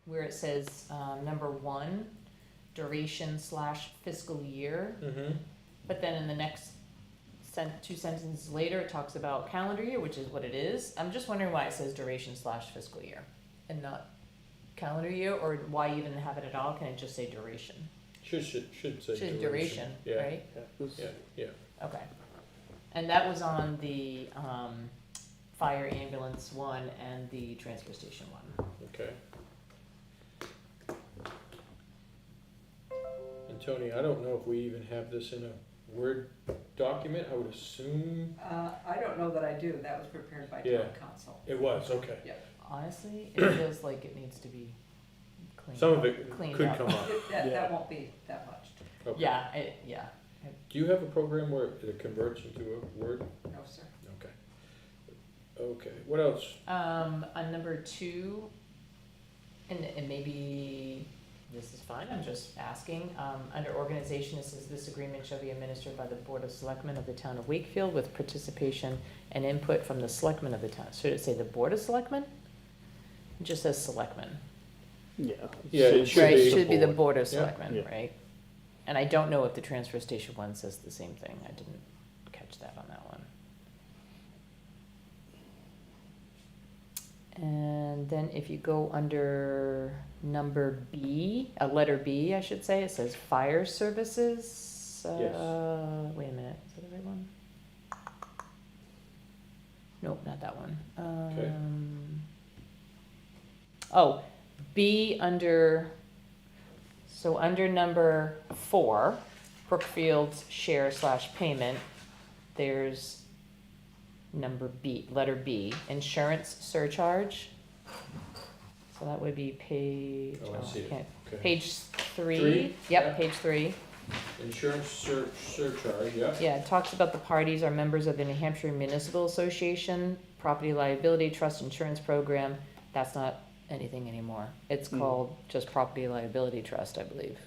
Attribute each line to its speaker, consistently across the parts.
Speaker 1: where it says, number 1, duration / fiscal year, but then in the next 2 sentences later, it talks about calendar year, which is what it is. I'm just wondering why it says duration / fiscal year and not calendar year, or why even have it at all? Can it just say duration?
Speaker 2: Should say
Speaker 1: Duration,
Speaker 2: Yeah.
Speaker 1: right?
Speaker 2: Yeah.
Speaker 1: Okay. And that was on the fire ambulance one and the transfer station one.
Speaker 2: Okay. And Tony, I don't know if we even have this in a Word document. I would assume
Speaker 3: I don't know that I do. That was prepared by
Speaker 2: Yeah.
Speaker 3: town council.
Speaker 2: it was. Okay.
Speaker 1: Honestly, it feels like it needs to be cleaned
Speaker 2: Some
Speaker 1: up.
Speaker 2: of it
Speaker 1: Cleaned
Speaker 2: could
Speaker 1: up.
Speaker 2: come up.
Speaker 3: That won't be that much.
Speaker 2: Okay.
Speaker 1: Yeah.
Speaker 2: Do you have a program where it converts into a Word?
Speaker 3: No, sir.
Speaker 2: Okay. Okay. What else?
Speaker 1: On number 2, and maybe this is fine, I'm just asking, under organization, it says this agreement shall be administered by the Board of Selectmen of the town of Wakefield with participation and input from the selectmen of the town. Should it say the Board of Selectmen? It just says Selectmen.
Speaker 4: Yeah.
Speaker 2: Yeah, it should
Speaker 1: Right,
Speaker 2: be.
Speaker 1: it should be the Board of
Speaker 2: Yeah.
Speaker 1: Selectmen,
Speaker 4: Yeah.
Speaker 1: right? And I don't know if the transfer station one says the same thing, I didn't catch that on that one. And then if you go under number B, letter B, I should say, it says fire services.
Speaker 2: Yes.
Speaker 1: Wait a minute, is that the right one? Nope, not that one.
Speaker 2: Okay.
Speaker 1: Oh, B under, so under number 4, Brookfield's share / payment, there's number B, letter B, insurance surcharge. So that would be page,
Speaker 2: Oh, I see it. Okay.
Speaker 1: page 3.
Speaker 2: Three?
Speaker 1: Yep,
Speaker 2: Yeah.
Speaker 1: page 3.
Speaker 2: Insurance surcharge. Yeah.
Speaker 1: Yeah, it talks about the parties are members of the New Hampshire Municipal Association, Property Liability Trust Insurance Program. That's not anything anymore. It's called just Property Liability Trust, I believe.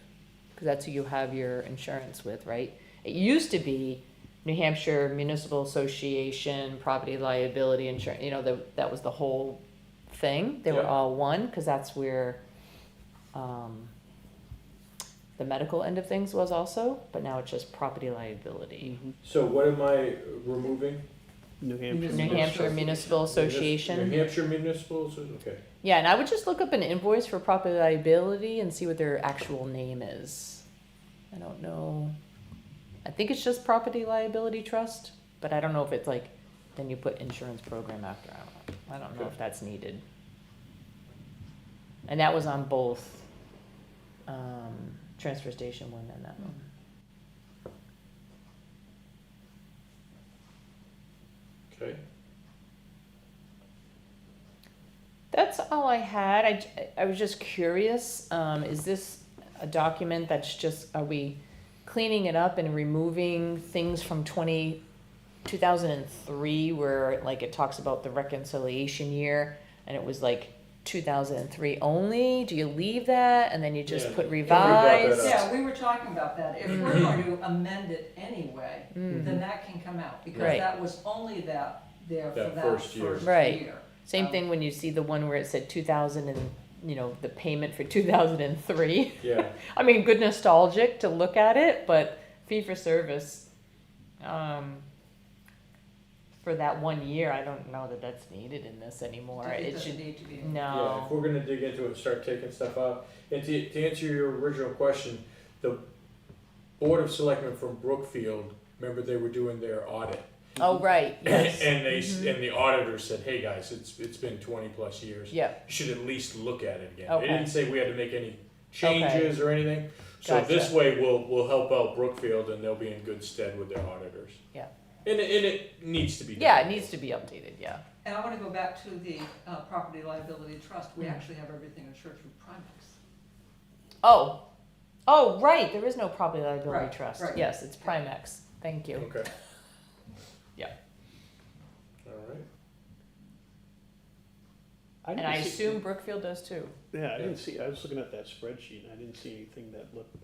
Speaker 1: Because that's who you have your insurance with, right? It used to be New Hampshire Municipal Association, Property Liability Insurance, that was the whole thing. They were
Speaker 2: Yeah.
Speaker 1: all one, because that's where the medical end of things was also, but now it's just property liability.
Speaker 2: So what am I removing?
Speaker 4: New Hampshire.
Speaker 1: New Hampshire Municipal Association.
Speaker 2: New Hampshire Municipal Association. Okay.
Speaker 1: Yeah, and I would just look up an invoice for property liability and see what their actual name is. I don't know. I think it's just Property Liability Trust, but I don't know if it's like, then you put insurance program after. I don't know
Speaker 2: Okay.
Speaker 1: if that's needed. And that was on both transfer station one and that one.
Speaker 2: Okay.
Speaker 1: That's all I had. I was just curious, is this a document that's just, are we cleaning it up and removing things from 2003 where like it talks about the reconciliation year and it was like 2003 only? Do you leave that and then you just
Speaker 2: Yeah.
Speaker 1: put
Speaker 2: Yeah, we brought that
Speaker 1: revised?
Speaker 2: up.
Speaker 3: Yeah, we were talking about that. If we're going to amend it anyway, then that can come out, because
Speaker 1: Right.
Speaker 3: that was only there for
Speaker 2: That
Speaker 3: that
Speaker 2: first year.
Speaker 3: first
Speaker 1: Right.
Speaker 3: year.
Speaker 1: Same thing when you see the one where it said 2000 and, the payment for 2003.
Speaker 2: Yeah.
Speaker 1: I mean, good nostalgic to look at it, but fee for service, for that 1 year, I don't know that that's needed in this anymore.
Speaker 3: It
Speaker 1: It
Speaker 3: doesn't
Speaker 1: should,
Speaker 3: need to be.
Speaker 2: Yeah.
Speaker 1: no.
Speaker 2: If we're gonna dig into it and start taking stuff out, and to answer your original question, the Board of Selectmen from Brookfield, remember they were doing their audit.
Speaker 1: Oh, right, yes.
Speaker 2: And and the auditor said, hey guys, it's been 20+ years.
Speaker 1: Yep,
Speaker 2: You should at least look at it again.
Speaker 1: Okay.
Speaker 2: They didn't say we had to make any changes or anything. So
Speaker 1: Gotcha.
Speaker 2: this way we'll help out Brookfield and they'll be in good stead with their auditors.
Speaker 1: yeah.
Speaker 2: And it needs to be done.
Speaker 1: Yeah, it needs to be updated, yeah.
Speaker 3: And I want to go back to the property liability trust. We
Speaker 1: Hmm.
Speaker 3: actually have everything insured through Primex.
Speaker 1: Oh, right, there is no property liability
Speaker 3: Right,
Speaker 1: trust.
Speaker 3: right.
Speaker 1: Yes, it's Primex. Thank you.
Speaker 2: Okay.
Speaker 1: Yeah.
Speaker 2: All right.
Speaker 1: And I assume Brookfield does too.
Speaker 4: Yeah, I didn't see, I was looking at that spreadsheet, and I didn't see anything that looked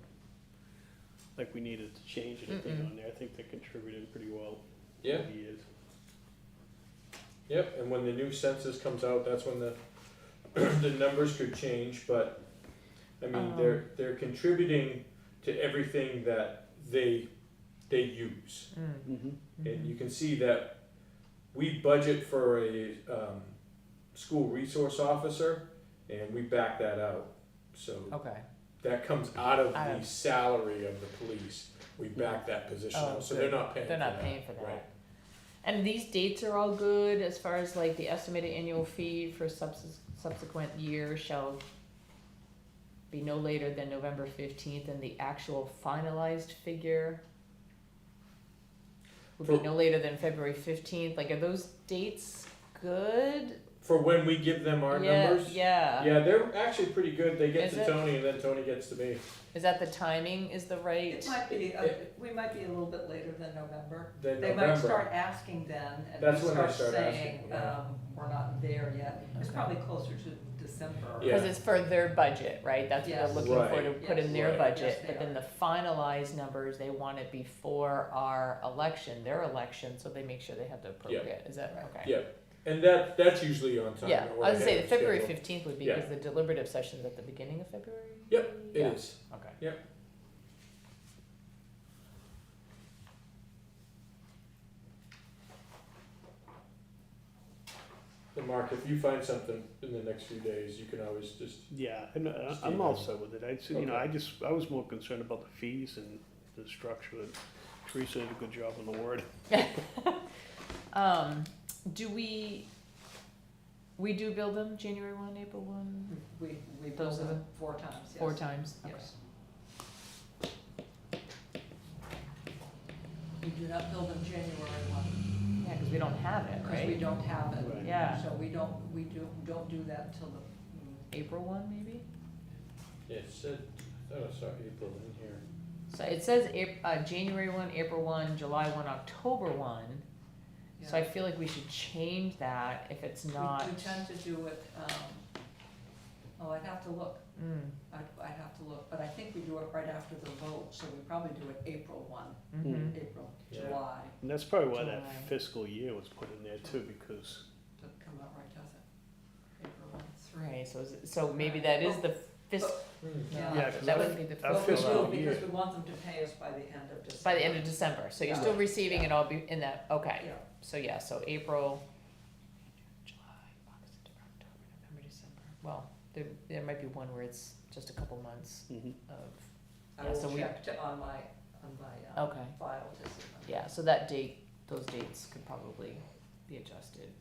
Speaker 4: like we needed to change anything on there. I think they contributed pretty well
Speaker 2: Yeah.
Speaker 4: over the years.
Speaker 2: Yep. And when the new census comes out, that's when the the numbers could change, but, I mean, they're contributing to everything that they use. And you can see that we budget for a, school resource officer, and we back that out. So
Speaker 1: Okay,
Speaker 2: that comes out of
Speaker 1: Out
Speaker 2: the
Speaker 1: of-
Speaker 2: salary of the police. We back that position
Speaker 1: Oh,
Speaker 2: out, so they're
Speaker 1: good.
Speaker 2: not paying for
Speaker 1: they're
Speaker 2: that.
Speaker 1: not paying for that.
Speaker 2: Right.
Speaker 1: And these dates are all good as far as like the estimated annual fee for subsequent years shall be no later than November 15th, and the actual finalized figure would be
Speaker 2: For-
Speaker 1: no later than February 15th. Like, are those dates good?
Speaker 2: For when we give them our numbers?
Speaker 1: Yeah.
Speaker 2: Yeah, they're actually pretty good. They get
Speaker 1: Is
Speaker 2: to
Speaker 1: it?
Speaker 2: Tony, and then Tony gets to me.
Speaker 1: Is that the timing is the right?
Speaker 3: It might be, we might be a little bit later than November.
Speaker 2: Then
Speaker 3: They
Speaker 2: November.
Speaker 3: might start asking then, and
Speaker 2: That's
Speaker 3: we
Speaker 2: when they
Speaker 3: start
Speaker 2: start
Speaker 3: saying,
Speaker 2: asking, yeah.
Speaker 3: we're not there yet. It's
Speaker 1: Okay.
Speaker 3: probably closer to December.
Speaker 2: Yeah.
Speaker 1: Because it's for their budget, right? That's what
Speaker 3: Yes.
Speaker 1: they're looking for
Speaker 2: Right.
Speaker 1: to put in their
Speaker 2: Right.
Speaker 1: budget.
Speaker 3: Yes, they
Speaker 1: But then
Speaker 3: are.
Speaker 1: the finalized numbers, they want it before our election, their election, so they make sure they have the appropriate. Is that,
Speaker 3: Right.
Speaker 1: okay?
Speaker 2: Yeah, and that's usually on time.
Speaker 1: Yeah,
Speaker 2: or
Speaker 1: I was gonna say,
Speaker 2: ahead of
Speaker 1: February
Speaker 2: schedule.
Speaker 1: 15th would be,
Speaker 2: Yeah.
Speaker 1: because the deliberative session's at the beginning of February?
Speaker 2: Yep, it
Speaker 1: Yeah.
Speaker 2: is.
Speaker 1: Okay.
Speaker 2: Yep. And Mark, if you find something in the next few days, you can always just,
Speaker 4: Yeah, and
Speaker 2: Just
Speaker 4: I'm
Speaker 2: email
Speaker 4: all
Speaker 2: me.
Speaker 4: set with it. I was more concerned about the fees and the structure. Teresa did a good job on the word.
Speaker 1: Do we do bill them January 1, April 1,
Speaker 3: We
Speaker 1: Those
Speaker 3: build
Speaker 1: are
Speaker 3: them 4 times, yes.
Speaker 1: 4 times? Okay.
Speaker 3: Yes. We do not build them January 1,
Speaker 1: Yeah, because we don't have it,
Speaker 3: because we
Speaker 1: right?
Speaker 3: don't have it.
Speaker 4: Right.
Speaker 1: Yeah.
Speaker 3: So we don't do that until the,
Speaker 1: April 1, maybe?
Speaker 2: yeah, it said, I thought I saw April in here.
Speaker 1: So it says January 1, April 1, July 1, October 1. So I feel like we should change that if it's not.
Speaker 3: We tend to do it, I'd have to look,
Speaker 1: Mm,
Speaker 3: I'd have to look, but I think we do it right after the vote, so we probably do it April 1,
Speaker 1: mhm.
Speaker 3: April,
Speaker 2: Yeah.
Speaker 3: July,
Speaker 4: And that's probably why that
Speaker 1: July.
Speaker 4: fiscal year was put in there too, because,
Speaker 3: doesn't come out right, does it? April 1, 3.
Speaker 1: Right, so maybe that is the fiscal,
Speaker 3: Yeah.
Speaker 4: Yeah, 'cause
Speaker 1: that
Speaker 4: that-
Speaker 1: would be the
Speaker 4: that
Speaker 3: But we
Speaker 1: fiscal,
Speaker 4: fiscal
Speaker 3: will,
Speaker 4: year.
Speaker 3: because we want them to pay us by the end of December.
Speaker 1: by the end of December, so you're
Speaker 3: Yeah.
Speaker 1: still receiving it all be in that, okay.
Speaker 3: Yeah.
Speaker 1: So yeah, so April, July, August, September, October, November, December. Well, there might be one where it's just a couple months
Speaker 4: mhm.
Speaker 1: of,
Speaker 3: I
Speaker 1: Yeah, so
Speaker 3: will
Speaker 1: we-
Speaker 3: check on my
Speaker 1: okay.
Speaker 3: file to see.
Speaker 1: Yeah, so that date, those dates could probably be adjusted.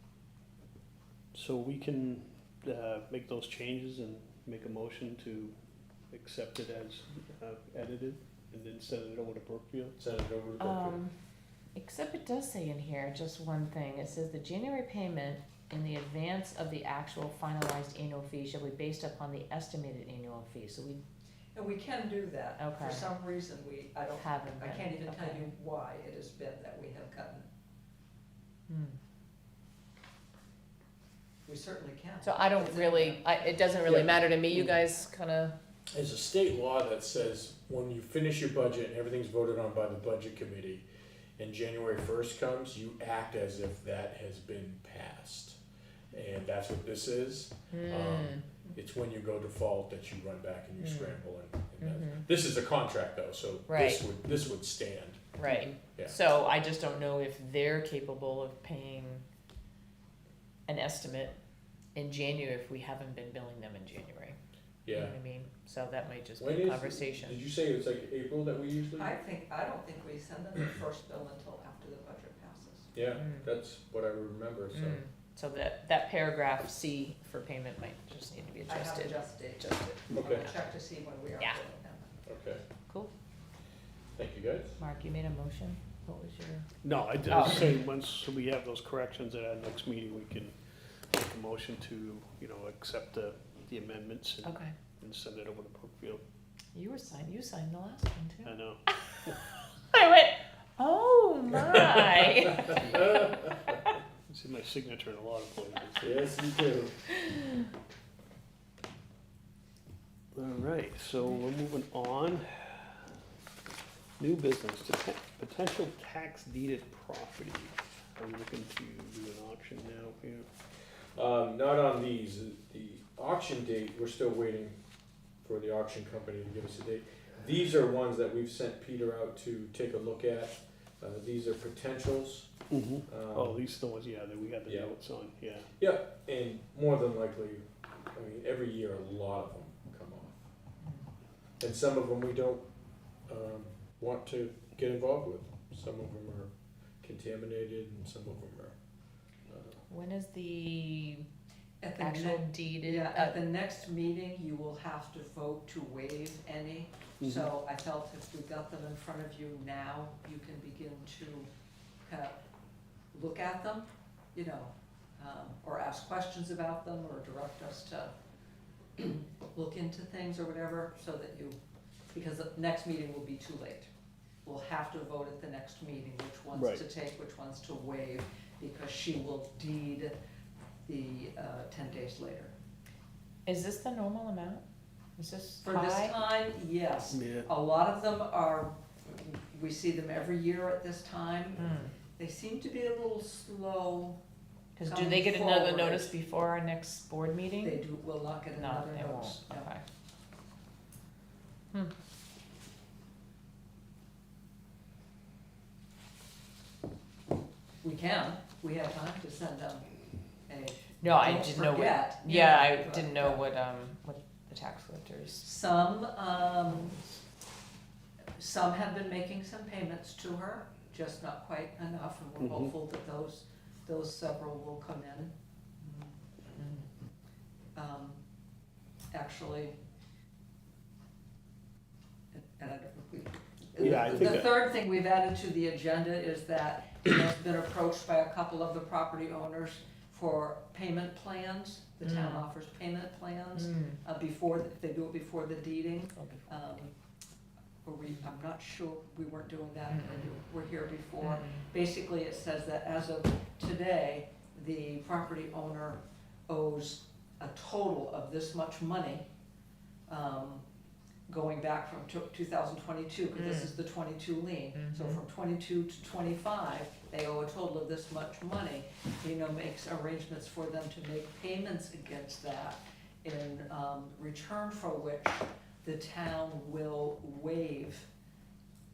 Speaker 4: So we can make those changes and make a motion to accept it as edited, and then send it over to Brookfield.
Speaker 2: Send it over to Brookfield.
Speaker 1: Except it does say in here, just one thing, it says the January payment in the advance of the actual finalized annual fee shall be based upon the estimated annual fee, so we
Speaker 3: And we can do that.
Speaker 1: Okay.
Speaker 3: For some reason, I
Speaker 1: haven't been.
Speaker 3: can't even tell
Speaker 1: Okay.
Speaker 3: you why it has been that we have gotten,
Speaker 1: Hmm.
Speaker 3: we certainly can.
Speaker 1: So I don't
Speaker 3: It's in
Speaker 1: really,
Speaker 3: there.
Speaker 1: it doesn't really
Speaker 2: Yeah.
Speaker 1: matter to me, you guys kinda,
Speaker 2: There's a state law that says when you finish your budget and everything's voted on by the budget committee, and January 1st comes, you act as if that has been passed. And that's what this is.
Speaker 1: hmm,
Speaker 2: It's when you go default that you run back and you
Speaker 1: Mm.
Speaker 2: scramble and that.
Speaker 1: mhm,
Speaker 2: This is a contract though, so
Speaker 1: Right.
Speaker 2: this would stand.
Speaker 1: right.
Speaker 2: Yeah.
Speaker 1: So I just don't know if they're capable of paying an estimate in January if we haven't been billing them in January. You know
Speaker 2: Yeah.
Speaker 1: what I mean? So that might just
Speaker 2: When
Speaker 1: be a
Speaker 2: is-
Speaker 1: conversation.
Speaker 2: Did you say it's like April that we usually?
Speaker 3: I don't think we send them the first bill until after the budget passes.
Speaker 2: Yeah,
Speaker 1: Mm.
Speaker 2: that's what I remember, so.
Speaker 1: Mm. So that paragraph C for payment might just need to be
Speaker 3: I have
Speaker 1: adjusted.
Speaker 3: adjusted.
Speaker 1: Adjusted.
Speaker 3: I'll
Speaker 2: Okay,
Speaker 3: check to see when we are
Speaker 1: Yeah.
Speaker 3: billing them.
Speaker 2: okay.
Speaker 1: Cool.
Speaker 2: Thank you guys.
Speaker 1: Mark, you made a motion? What was your?
Speaker 4: No, I
Speaker 1: Oh.
Speaker 4: was saying, once we have those corrections at our next meeting, we can make a motion to, accept the amendments
Speaker 1: Okay.
Speaker 4: and send it over to Brookfield.
Speaker 1: You signed the last one too.
Speaker 4: I know.
Speaker 1: I went, oh my.
Speaker 4: I see my signature in a lot of places.
Speaker 2: Yes, you do.
Speaker 4: All right, so we're moving on. New business, potential tax deeded property. Are we looking to do an auction now here?
Speaker 2: Not on these, the auction date, we're still waiting for the auction company to give us a date. These are ones that we've sent Peter out to take a look at, these are potentials.
Speaker 4: Oh, these are the ones, yeah, that we got the
Speaker 2: yeah.
Speaker 4: notes on, yeah.
Speaker 2: Yeah, and more than likely, I mean, every year a lot of them come off. And some of them we don't, want to get involved with, some of them are contaminated and some of them are,
Speaker 1: When is the
Speaker 3: At the
Speaker 1: actual
Speaker 3: next,
Speaker 1: deeded?
Speaker 3: yeah, at the next meeting, you will have to vote to waive any. So I felt if we got them in front of you now, you can begin to kind of look at them, you know, or ask questions about them, or direct us to look into things or whatever, so that you, because the next meeting will be too late. We'll have to vote at the next meeting which ones
Speaker 4: Right.
Speaker 3: to take, which ones to waive, because she will deed the 10 days later.
Speaker 1: Is this the normal amount? Is this
Speaker 3: For this
Speaker 1: high?
Speaker 3: time, yes.
Speaker 4: Yeah.
Speaker 3: A lot of them are, we see them every year at this time.
Speaker 1: Hmm.
Speaker 3: They seem to be a little slow.
Speaker 1: Cause do
Speaker 3: Coming
Speaker 1: they get another
Speaker 3: forward.
Speaker 1: notice before our next board meeting?
Speaker 3: They will not get
Speaker 1: No,
Speaker 3: another
Speaker 1: they won't,
Speaker 3: notice. no.
Speaker 1: okay.
Speaker 3: We can, we have time to send them a,
Speaker 1: No, I
Speaker 3: Don't
Speaker 1: didn't know what,
Speaker 3: forget,
Speaker 1: yeah, I
Speaker 3: but,
Speaker 1: didn't know what the tax collectors.
Speaker 3: some have been making some payments to her, just not quite enough, and we're
Speaker 4: Mhm.
Speaker 3: hopeful that those several will come in. Actually, and I don't,
Speaker 4: Yeah, I think
Speaker 3: the
Speaker 4: that-
Speaker 3: third thing we've added to the agenda is that has been approached by a couple of the property owners for payment plans. The town
Speaker 1: Mm.
Speaker 3: offers payment plans,
Speaker 1: Mm.
Speaker 3: before, if they do it before the deeding.
Speaker 1: Okay.
Speaker 3: I'm not sure, we weren't doing that,
Speaker 1: Mm.
Speaker 3: we're here before.
Speaker 1: Mm.
Speaker 3: Basically, it says that as of today, the property owner owes a total of this much money, going back from 2022, because this
Speaker 1: Mm.
Speaker 3: is the 22 lien. So
Speaker 1: Mhm.
Speaker 3: from 22 to 25, they owe a total of this much money. Makes arrangements for them to make payments against that, in return for which the town will waive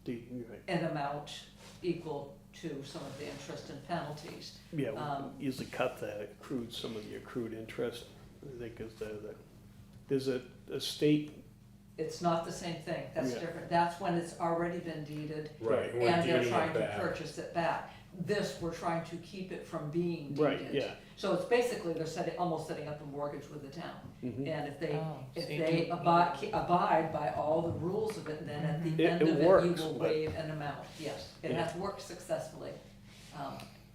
Speaker 4: Right.
Speaker 3: an amount equal to some of the interest and penalties.
Speaker 4: Yeah, we usually cut some of the accrued interest, I think is there's a state,
Speaker 3: It's not the same thing, that's
Speaker 4: Yeah.
Speaker 3: different, that's when it's already been deeded,
Speaker 2: right, we're
Speaker 3: and they're
Speaker 2: deeding
Speaker 3: trying
Speaker 2: it
Speaker 3: to
Speaker 2: back.
Speaker 3: purchase it back. This, we're trying to keep it from being deeded.
Speaker 4: right, yeah.
Speaker 3: So it's basically, they're almost setting up a mortgage with the town.
Speaker 4: Mhm.
Speaker 3: And if they,
Speaker 1: Oh, so you
Speaker 3: they
Speaker 1: do-
Speaker 3: abide by all the rules of it, then at the
Speaker 1: Mhm.
Speaker 3: end
Speaker 4: It
Speaker 3: of it, you
Speaker 4: works,
Speaker 3: will
Speaker 4: but-
Speaker 3: waive an amount, yes. It
Speaker 4: Yeah.
Speaker 3: has worked successfully.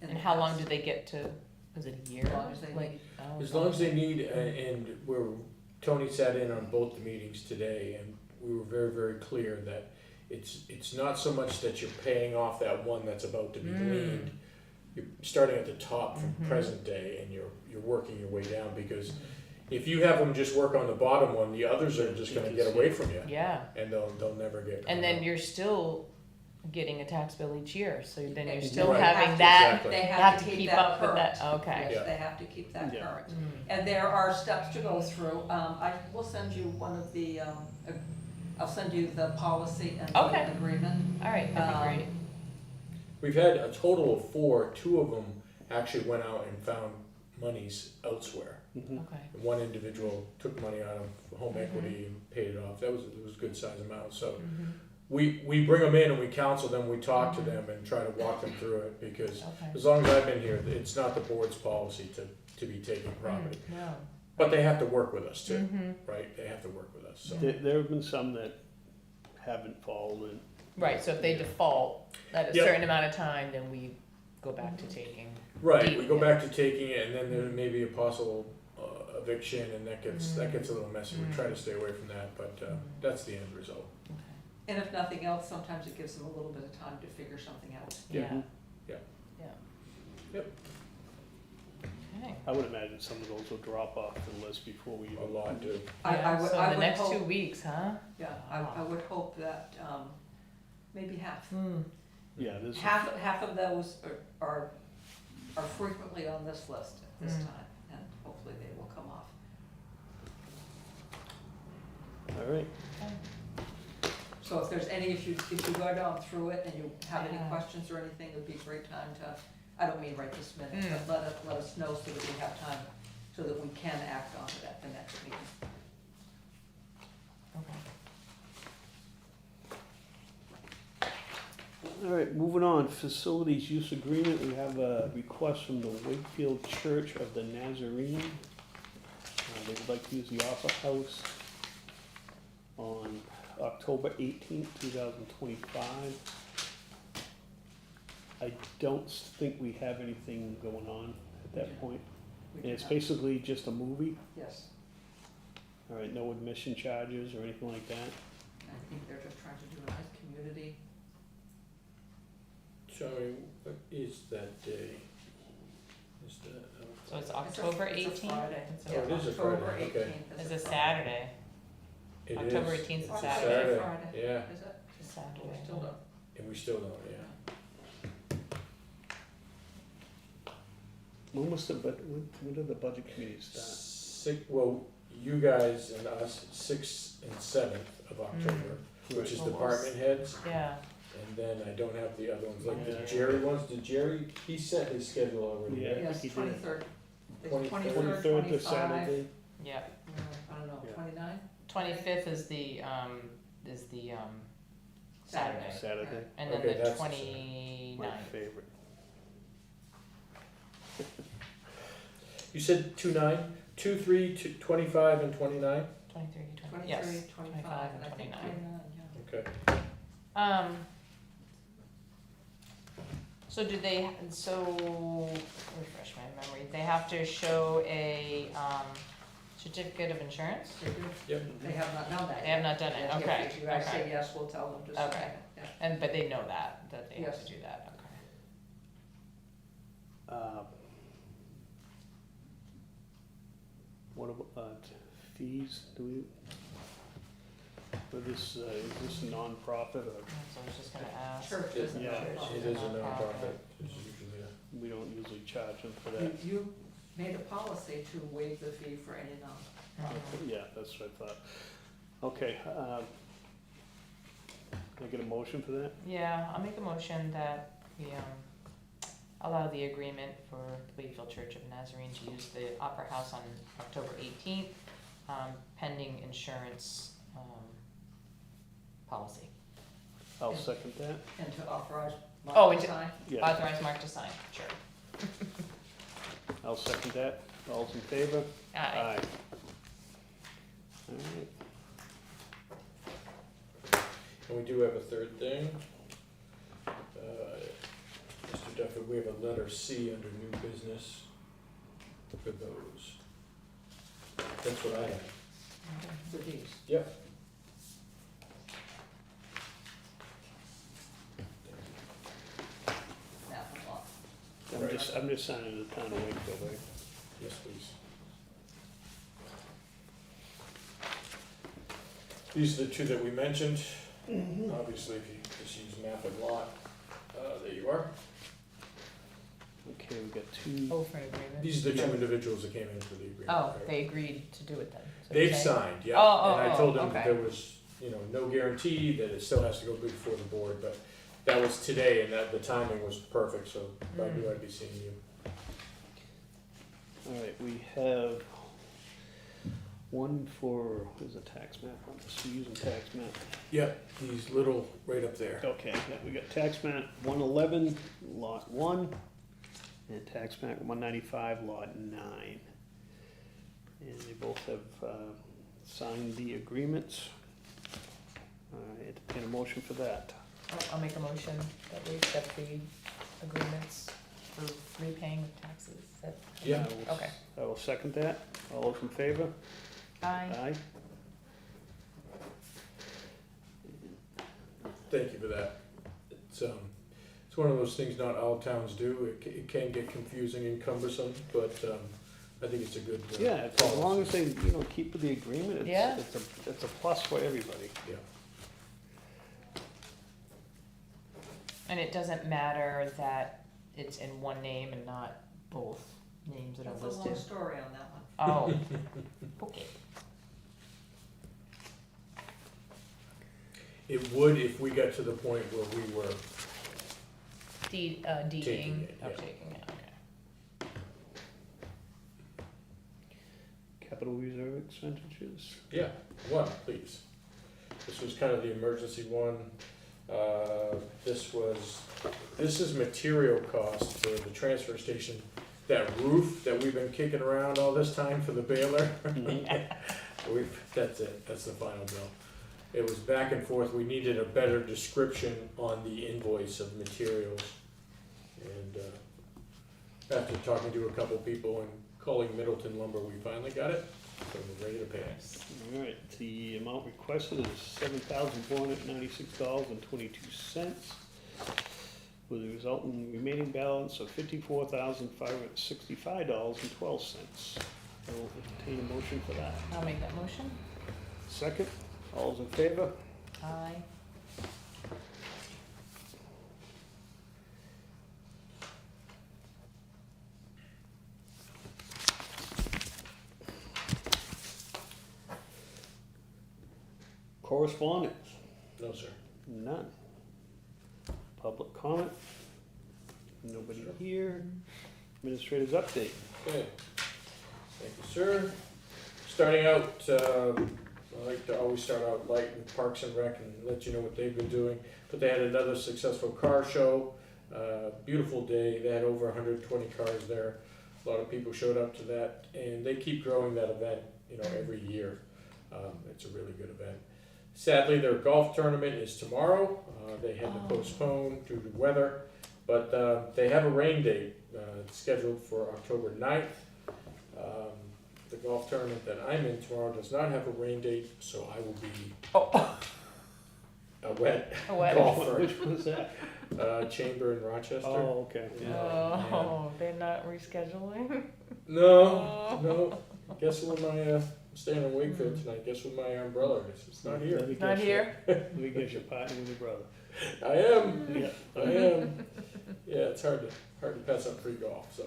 Speaker 3: In
Speaker 1: And
Speaker 3: the
Speaker 1: how long
Speaker 3: past.
Speaker 1: do they get to, is it a year?
Speaker 3: As long as they
Speaker 1: Like,
Speaker 3: need.
Speaker 1: oh,
Speaker 2: As long as they need, and Tony sat in on both the meetings today, and we were very, very clear that it's not so much that you're paying off that one that's about to be
Speaker 1: Mm.
Speaker 2: leaned. You're starting at the top from
Speaker 1: Mhm.
Speaker 2: present day, and you're working your way down, because if you have them just work on the bottom one, the others are just gonna get away from you,
Speaker 1: Yeah,
Speaker 2: and they'll never get.
Speaker 1: and
Speaker 2: caught
Speaker 1: then
Speaker 2: up.
Speaker 1: you're still getting a tax bill each year, so then you're
Speaker 3: Right.
Speaker 1: still
Speaker 2: Right.
Speaker 1: having
Speaker 3: Have to-
Speaker 1: that,
Speaker 2: Exactly.
Speaker 3: They
Speaker 1: you
Speaker 3: have to keep that
Speaker 1: up with
Speaker 3: current.
Speaker 1: that, okay.
Speaker 3: Yes, they have to keep that
Speaker 4: Yeah.
Speaker 3: current.
Speaker 1: Mm.
Speaker 3: And there are steps to go through. I will send you one of the, I'll send you the policy and
Speaker 1: Okay.
Speaker 3: the agreement.
Speaker 1: All right, that'd be great.
Speaker 2: We've had a total of 4, 2 of them actually went out and found monies elsewhere.
Speaker 4: Mhm.
Speaker 1: Okay.
Speaker 2: And one individual took money out of home equity and paid it off. It was a good size amount, so.
Speaker 1: Mhm.
Speaker 2: We bring them in and we counsel them, we talk to them and try to walk them through it, because
Speaker 1: Okay.
Speaker 2: as long as I've been here, it's not the board's policy to be taking property.
Speaker 1: No.
Speaker 2: But they have to work with us too,
Speaker 1: Mhm.
Speaker 2: right? They have to work with us, so.
Speaker 4: There have been some that haven't followed,
Speaker 1: Right, so if they default at a
Speaker 2: Yep.
Speaker 1: certain amount of time, then we go back to taking.
Speaker 2: Right, we go back to taking it, and then there may be a possible eviction, and that gets a little messy. We try to stay away from that, but that's the end result.
Speaker 1: Okay.
Speaker 3: And if nothing else, sometimes it gives them a little bit of time to figure something out.
Speaker 1: Yeah.
Speaker 4: Mhm.
Speaker 1: Yeah.
Speaker 2: Yep.
Speaker 1: Okay.
Speaker 4: I would imagine some of those will drop off the list before we
Speaker 2: A
Speaker 4: even.
Speaker 2: lot do.
Speaker 1: Yeah, so
Speaker 3: I
Speaker 1: the
Speaker 3: would
Speaker 1: next
Speaker 3: hope-
Speaker 1: 2 weeks, huh?
Speaker 3: Yeah, I would hope that, maybe half.
Speaker 1: Hmm.
Speaker 4: Yeah, there's,
Speaker 3: Half of those are frequently on this list at this
Speaker 1: Mm.
Speaker 3: time, and hopefully they will come off.
Speaker 4: All right,
Speaker 3: So if there's any, if you go down through it and you have any
Speaker 1: Yeah.
Speaker 3: questions or anything, it'd be a great time to, I don't mean right this minute, but let us know so that we have time, so that we can act on it at the next meeting.
Speaker 1: Okay.
Speaker 4: all right, moving on, facilities use agreement, we have a request from the Wakefield Church of the Nazarene. They would like to use the Opera House on October 18th, 2025. I don't think we have anything going on at that point.
Speaker 3: We
Speaker 4: And
Speaker 3: can
Speaker 4: it's
Speaker 3: have-
Speaker 4: basically just a movie,
Speaker 3: Yes,
Speaker 4: all right, no admission charges or anything like that.
Speaker 3: I think they're just trying to do a nice community.
Speaker 2: Joey, what is that day? Is that,
Speaker 1: So it's
Speaker 3: It's a-
Speaker 1: October
Speaker 3: it's a
Speaker 1: 18th?
Speaker 3: Friday.
Speaker 2: Oh, it is a
Speaker 3: October
Speaker 2: Friday, okay.
Speaker 3: 18th
Speaker 1: It's
Speaker 3: is
Speaker 1: a Saturday.
Speaker 2: it
Speaker 1: October
Speaker 2: is.
Speaker 1: 18th is
Speaker 3: It's a
Speaker 1: Saturday.
Speaker 3: Friday.
Speaker 2: Yeah,
Speaker 3: Is it?
Speaker 1: It's
Speaker 3: Well, we
Speaker 1: Saturday.
Speaker 3: still don't.
Speaker 2: and we still don't, yeah.
Speaker 4: When was when did the budget committee start?
Speaker 2: Well, you guys and us, 6th and 7th of October, which is
Speaker 1: Right.
Speaker 2: department heads,
Speaker 1: Yeah,
Speaker 2: and then I don't have the other ones, like the
Speaker 1: Yeah.
Speaker 2: Jerry ones, did Jerry, he set his schedule already,
Speaker 4: Yeah.
Speaker 2: right?
Speaker 3: Yes,
Speaker 4: he did.
Speaker 3: 23rd. It's
Speaker 2: 23rd.
Speaker 3: 23rd,
Speaker 4: 23rd to
Speaker 3: 25,
Speaker 4: Saturday?
Speaker 1: yeah.
Speaker 3: I don't know,
Speaker 4: Yeah.
Speaker 3: 29?
Speaker 1: 25th is the, Saturday.
Speaker 4: Saturday,
Speaker 1: And then
Speaker 2: Okay,
Speaker 1: the
Speaker 2: that's-
Speaker 1: 29th.
Speaker 4: my favorite.
Speaker 2: You said 2/9, 2, 3, 25, and 29?
Speaker 1: 23, 20,
Speaker 3: 23,
Speaker 1: yes,
Speaker 3: 25,
Speaker 1: 25
Speaker 3: and I think
Speaker 1: 29.
Speaker 3: 29, yeah.
Speaker 2: Okay.
Speaker 1: So do they, refresh my memory, they have to show a, certificate of insurance?
Speaker 3: They do.
Speaker 2: Yep.
Speaker 3: They have not done that
Speaker 1: They have
Speaker 3: yet.
Speaker 1: not done it,
Speaker 3: Yeah,
Speaker 1: okay,
Speaker 3: If you guys say
Speaker 1: okay.
Speaker 3: yes, we'll tell them to sign
Speaker 1: Okay.
Speaker 3: it, yeah.
Speaker 1: And, but they know that they have
Speaker 3: Yes.
Speaker 1: to do that, okay.
Speaker 4: What about fees, do we, for this, is this a nonprofit or
Speaker 1: So I was just gonna ask.
Speaker 3: Church isn't
Speaker 4: Yeah,
Speaker 3: a
Speaker 2: It is a
Speaker 1: Nonprofit.
Speaker 2: nonprofit, it's usually a.
Speaker 4: we don't usually charge them for that?
Speaker 3: nonprofit. You made a policy to waive the fee for any non-profit.
Speaker 4: Yeah, that's what I thought. Okay, can I get a motion for that?
Speaker 1: Yeah, I'll make a motion that we, allow the agreement for the Wakefield Church of Nazarene to use the Opera House on October 18th, pending insurance, policy.
Speaker 4: I'll second that,
Speaker 3: And to authorize
Speaker 1: Oh,
Speaker 3: Mark
Speaker 1: and
Speaker 3: to
Speaker 1: to-
Speaker 3: sign.
Speaker 4: yeah,
Speaker 1: Authorize Mark to sign, sure.
Speaker 4: I'll second that, all's in favor?
Speaker 1: Aye.
Speaker 4: Alright,
Speaker 2: And we do have a third thing. Mr. Duffy, we have a letter C under new business for those. That's what I have.
Speaker 3: For these.
Speaker 2: Yep.
Speaker 3: That one off.
Speaker 4: I'm just signing the town of Wakefield, right?
Speaker 2: Yes, please. These are the two that we mentioned. Obviously, if you just use map and lot, there you are.
Speaker 4: Okay, we got two,
Speaker 1: Oh, for an agreement?
Speaker 2: These are the two individuals that came in for the agreement.
Speaker 1: Oh,
Speaker 2: right?
Speaker 1: they agreed to do it then? so
Speaker 2: They've
Speaker 1: you're saying?
Speaker 2: signed, yeah.
Speaker 1: Oh,
Speaker 2: And I told them
Speaker 1: okay.
Speaker 2: there was, no guarantee, that it still has to go before the board, but that was today, and that the timing was perfect, so I knew I'd be seeing you.
Speaker 4: alright, we have one for, there's a tax map, I'm just using tax map.
Speaker 2: Yep, these little, right up there.
Speaker 4: Okay, yeah, we got tax map 111, lot 1, and tax map 195, lot 9. And they both have signed the agreements. I entertain a motion for that.
Speaker 1: I'll make a motion that we accept the agreements for repaying of taxes. Is that-
Speaker 2: Yeah.
Speaker 4: I will-
Speaker 1: Okay.
Speaker 4: I will second that. All those in favor?
Speaker 1: Aye.
Speaker 4: Aye.
Speaker 2: Thank you for that. It's one of those things not all towns do. It can get confusing and cumbersome, but I think it's a good.
Speaker 4: Yeah, as long as they, keep with the agreement,
Speaker 1: Yeah.
Speaker 4: it's a plus for everybody.
Speaker 2: Yeah.
Speaker 1: And it doesn't matter that it's in one name and not both names that are
Speaker 3: That's a long
Speaker 1: listed.
Speaker 3: story on that one.
Speaker 1: Oh, okay.
Speaker 2: It would if we got to the point where we were,
Speaker 1: Deeding,
Speaker 2: Taking it, yeah.
Speaker 1: taking it, okay.
Speaker 4: Capital reserve expenditures.
Speaker 2: yeah, one, please. This was kind of the emergency one. This is material cost for the transfer station. That roof that we've been kicking around all this time for the baler. That's it, that's the final bill. It was back and forth, we needed a better description on the invoice of materials. And, after talking to a couple people and calling Middleton Lumber, we finally got it, so we're ready to pay it.
Speaker 4: All right, the amount requested is $7,496.22, with a resulting remaining balance of $54,565.12. I will entertain a motion for that.
Speaker 1: I'll make that motion.
Speaker 4: Second, all those in favor?
Speaker 1: Aye.
Speaker 4: Correspondence?
Speaker 2: No, sir.
Speaker 4: None. Public comment? Nobody here. Administrator's update.
Speaker 2: Okay, thank you, sir. Starting out, I like to always start out light with Parks and Rec and let you know what they've been doing. But they had another successful car show, beautiful day, they had over 120 cars there. A lot of people showed up to that, and they keep growing that event, every year. It's a really good event. Sadly, their golf tournament is tomorrow. They had to postpone due to weather, but they have a rain date. It's scheduled for October 9th. The golf tournament that I'm in tomorrow does not have a rain date, so I will be a wet
Speaker 1: A wet.
Speaker 2: golfer.
Speaker 4: Which one's that?
Speaker 2: Chamber in Rochester.
Speaker 4: Oh, okay.
Speaker 1: Oh, they're not rescheduling?
Speaker 2: No. Guess where my I'm staying in Wakefield tonight. Guess where my umbrella is? It's not here.
Speaker 4: Let me
Speaker 1: Not
Speaker 4: guess
Speaker 1: here?
Speaker 4: Let me guess, you're partnering with your brother.
Speaker 2: I am.
Speaker 4: Yeah.
Speaker 2: I am. Yeah, it's hard to pass up free golf. So,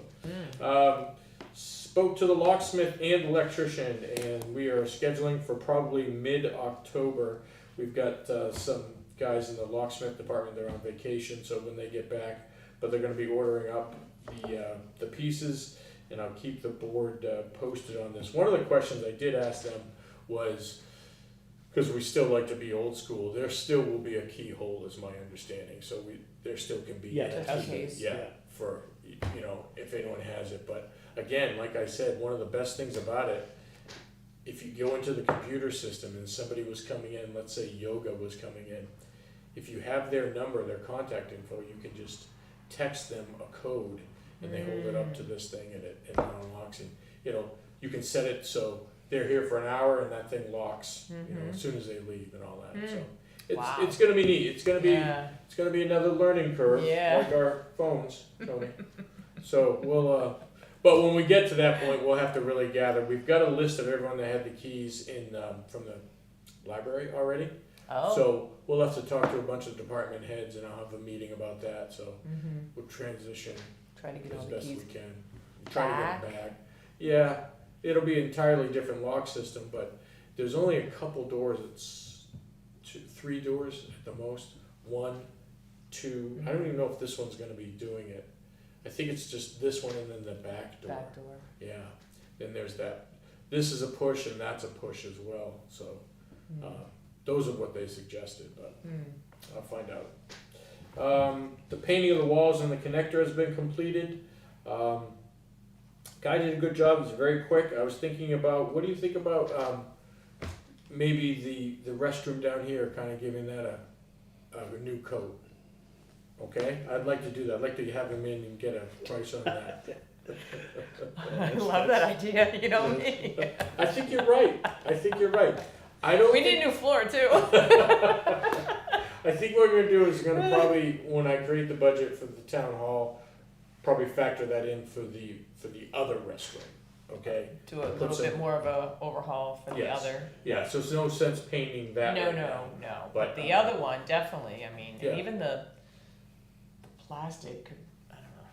Speaker 2: spoke to the locksmith and electrician, and we are scheduling for probably mid-October. We've got some guys in the locksmith department. They're on vacation, so when they get back, but they're going to be ordering up the pieces, and I'll keep the board posted on this. One of the questions I did ask them was, because we still like to be old school, there still will be a keyhole, is my understanding. So there still can be
Speaker 4: Yeah,
Speaker 2: a
Speaker 4: it
Speaker 1: has
Speaker 2: key,
Speaker 1: to be.
Speaker 2: yeah, for if anyone has it. But again, like I said, one of the best things about it, if you go into the computer system and somebody was coming in, let's say Yoga was coming in, if you have their number, their contact info, you can just text them a code, and they hold it up to this thing, and it unlocks. And you can set it so they're here for an hour, and that thing locks. As soon as they leave and all that. So
Speaker 1: Wow.
Speaker 2: it's gonna be neat. It's gonna be it's gonna be another learning curve,
Speaker 1: Yeah.
Speaker 2: like our phones, Tony. So we'll. But when we get to that point, we'll have to really gather. We've got a list of everyone that had the keys in from the library already.
Speaker 1: Oh.
Speaker 2: So we'll have to talk to a bunch of department heads, and I'll have a meeting about that. So we'll transition
Speaker 1: Try to get
Speaker 2: as
Speaker 1: all the
Speaker 2: best
Speaker 1: keys.
Speaker 2: we can. Try to
Speaker 1: back.
Speaker 2: get them back. Yeah, it'll be an entirely different lock system, but there's only a couple doors. It's 3 doors at the most. 1, 2. I don't even know if this one's going to be doing it. I think it's just this one and then the back door.
Speaker 1: Back door.
Speaker 2: Yeah. Then there's that. This is a push and that's a push as well. So those are what they suggested, but I'll find out. The painting of the walls and the connector has been completed. Guy did a good job. It's very quick. I was thinking about, what do you think about maybe the restroom down here, kind of giving that a new coat? Okay, I'd like to do that. I'd like to have him in and get a price on that.
Speaker 1: I love that idea, you know me.
Speaker 2: I think you're right. I don't.
Speaker 1: We need a new floor too.
Speaker 2: I think what we're gonna do is we're gonna probably, when I create the budget for the town hall, probably factor that in for the other restroom. Okay.
Speaker 1: Do a little bit more of a overhaul for the
Speaker 2: Yes.
Speaker 1: other.
Speaker 2: Yeah. So there's no sense painting that.
Speaker 1: No,
Speaker 2: right
Speaker 1: no,
Speaker 2: now.
Speaker 1: no.
Speaker 2: But,
Speaker 1: But the other one, definitely. I mean,
Speaker 2: Yeah.
Speaker 1: and even the plastic could, I don't know,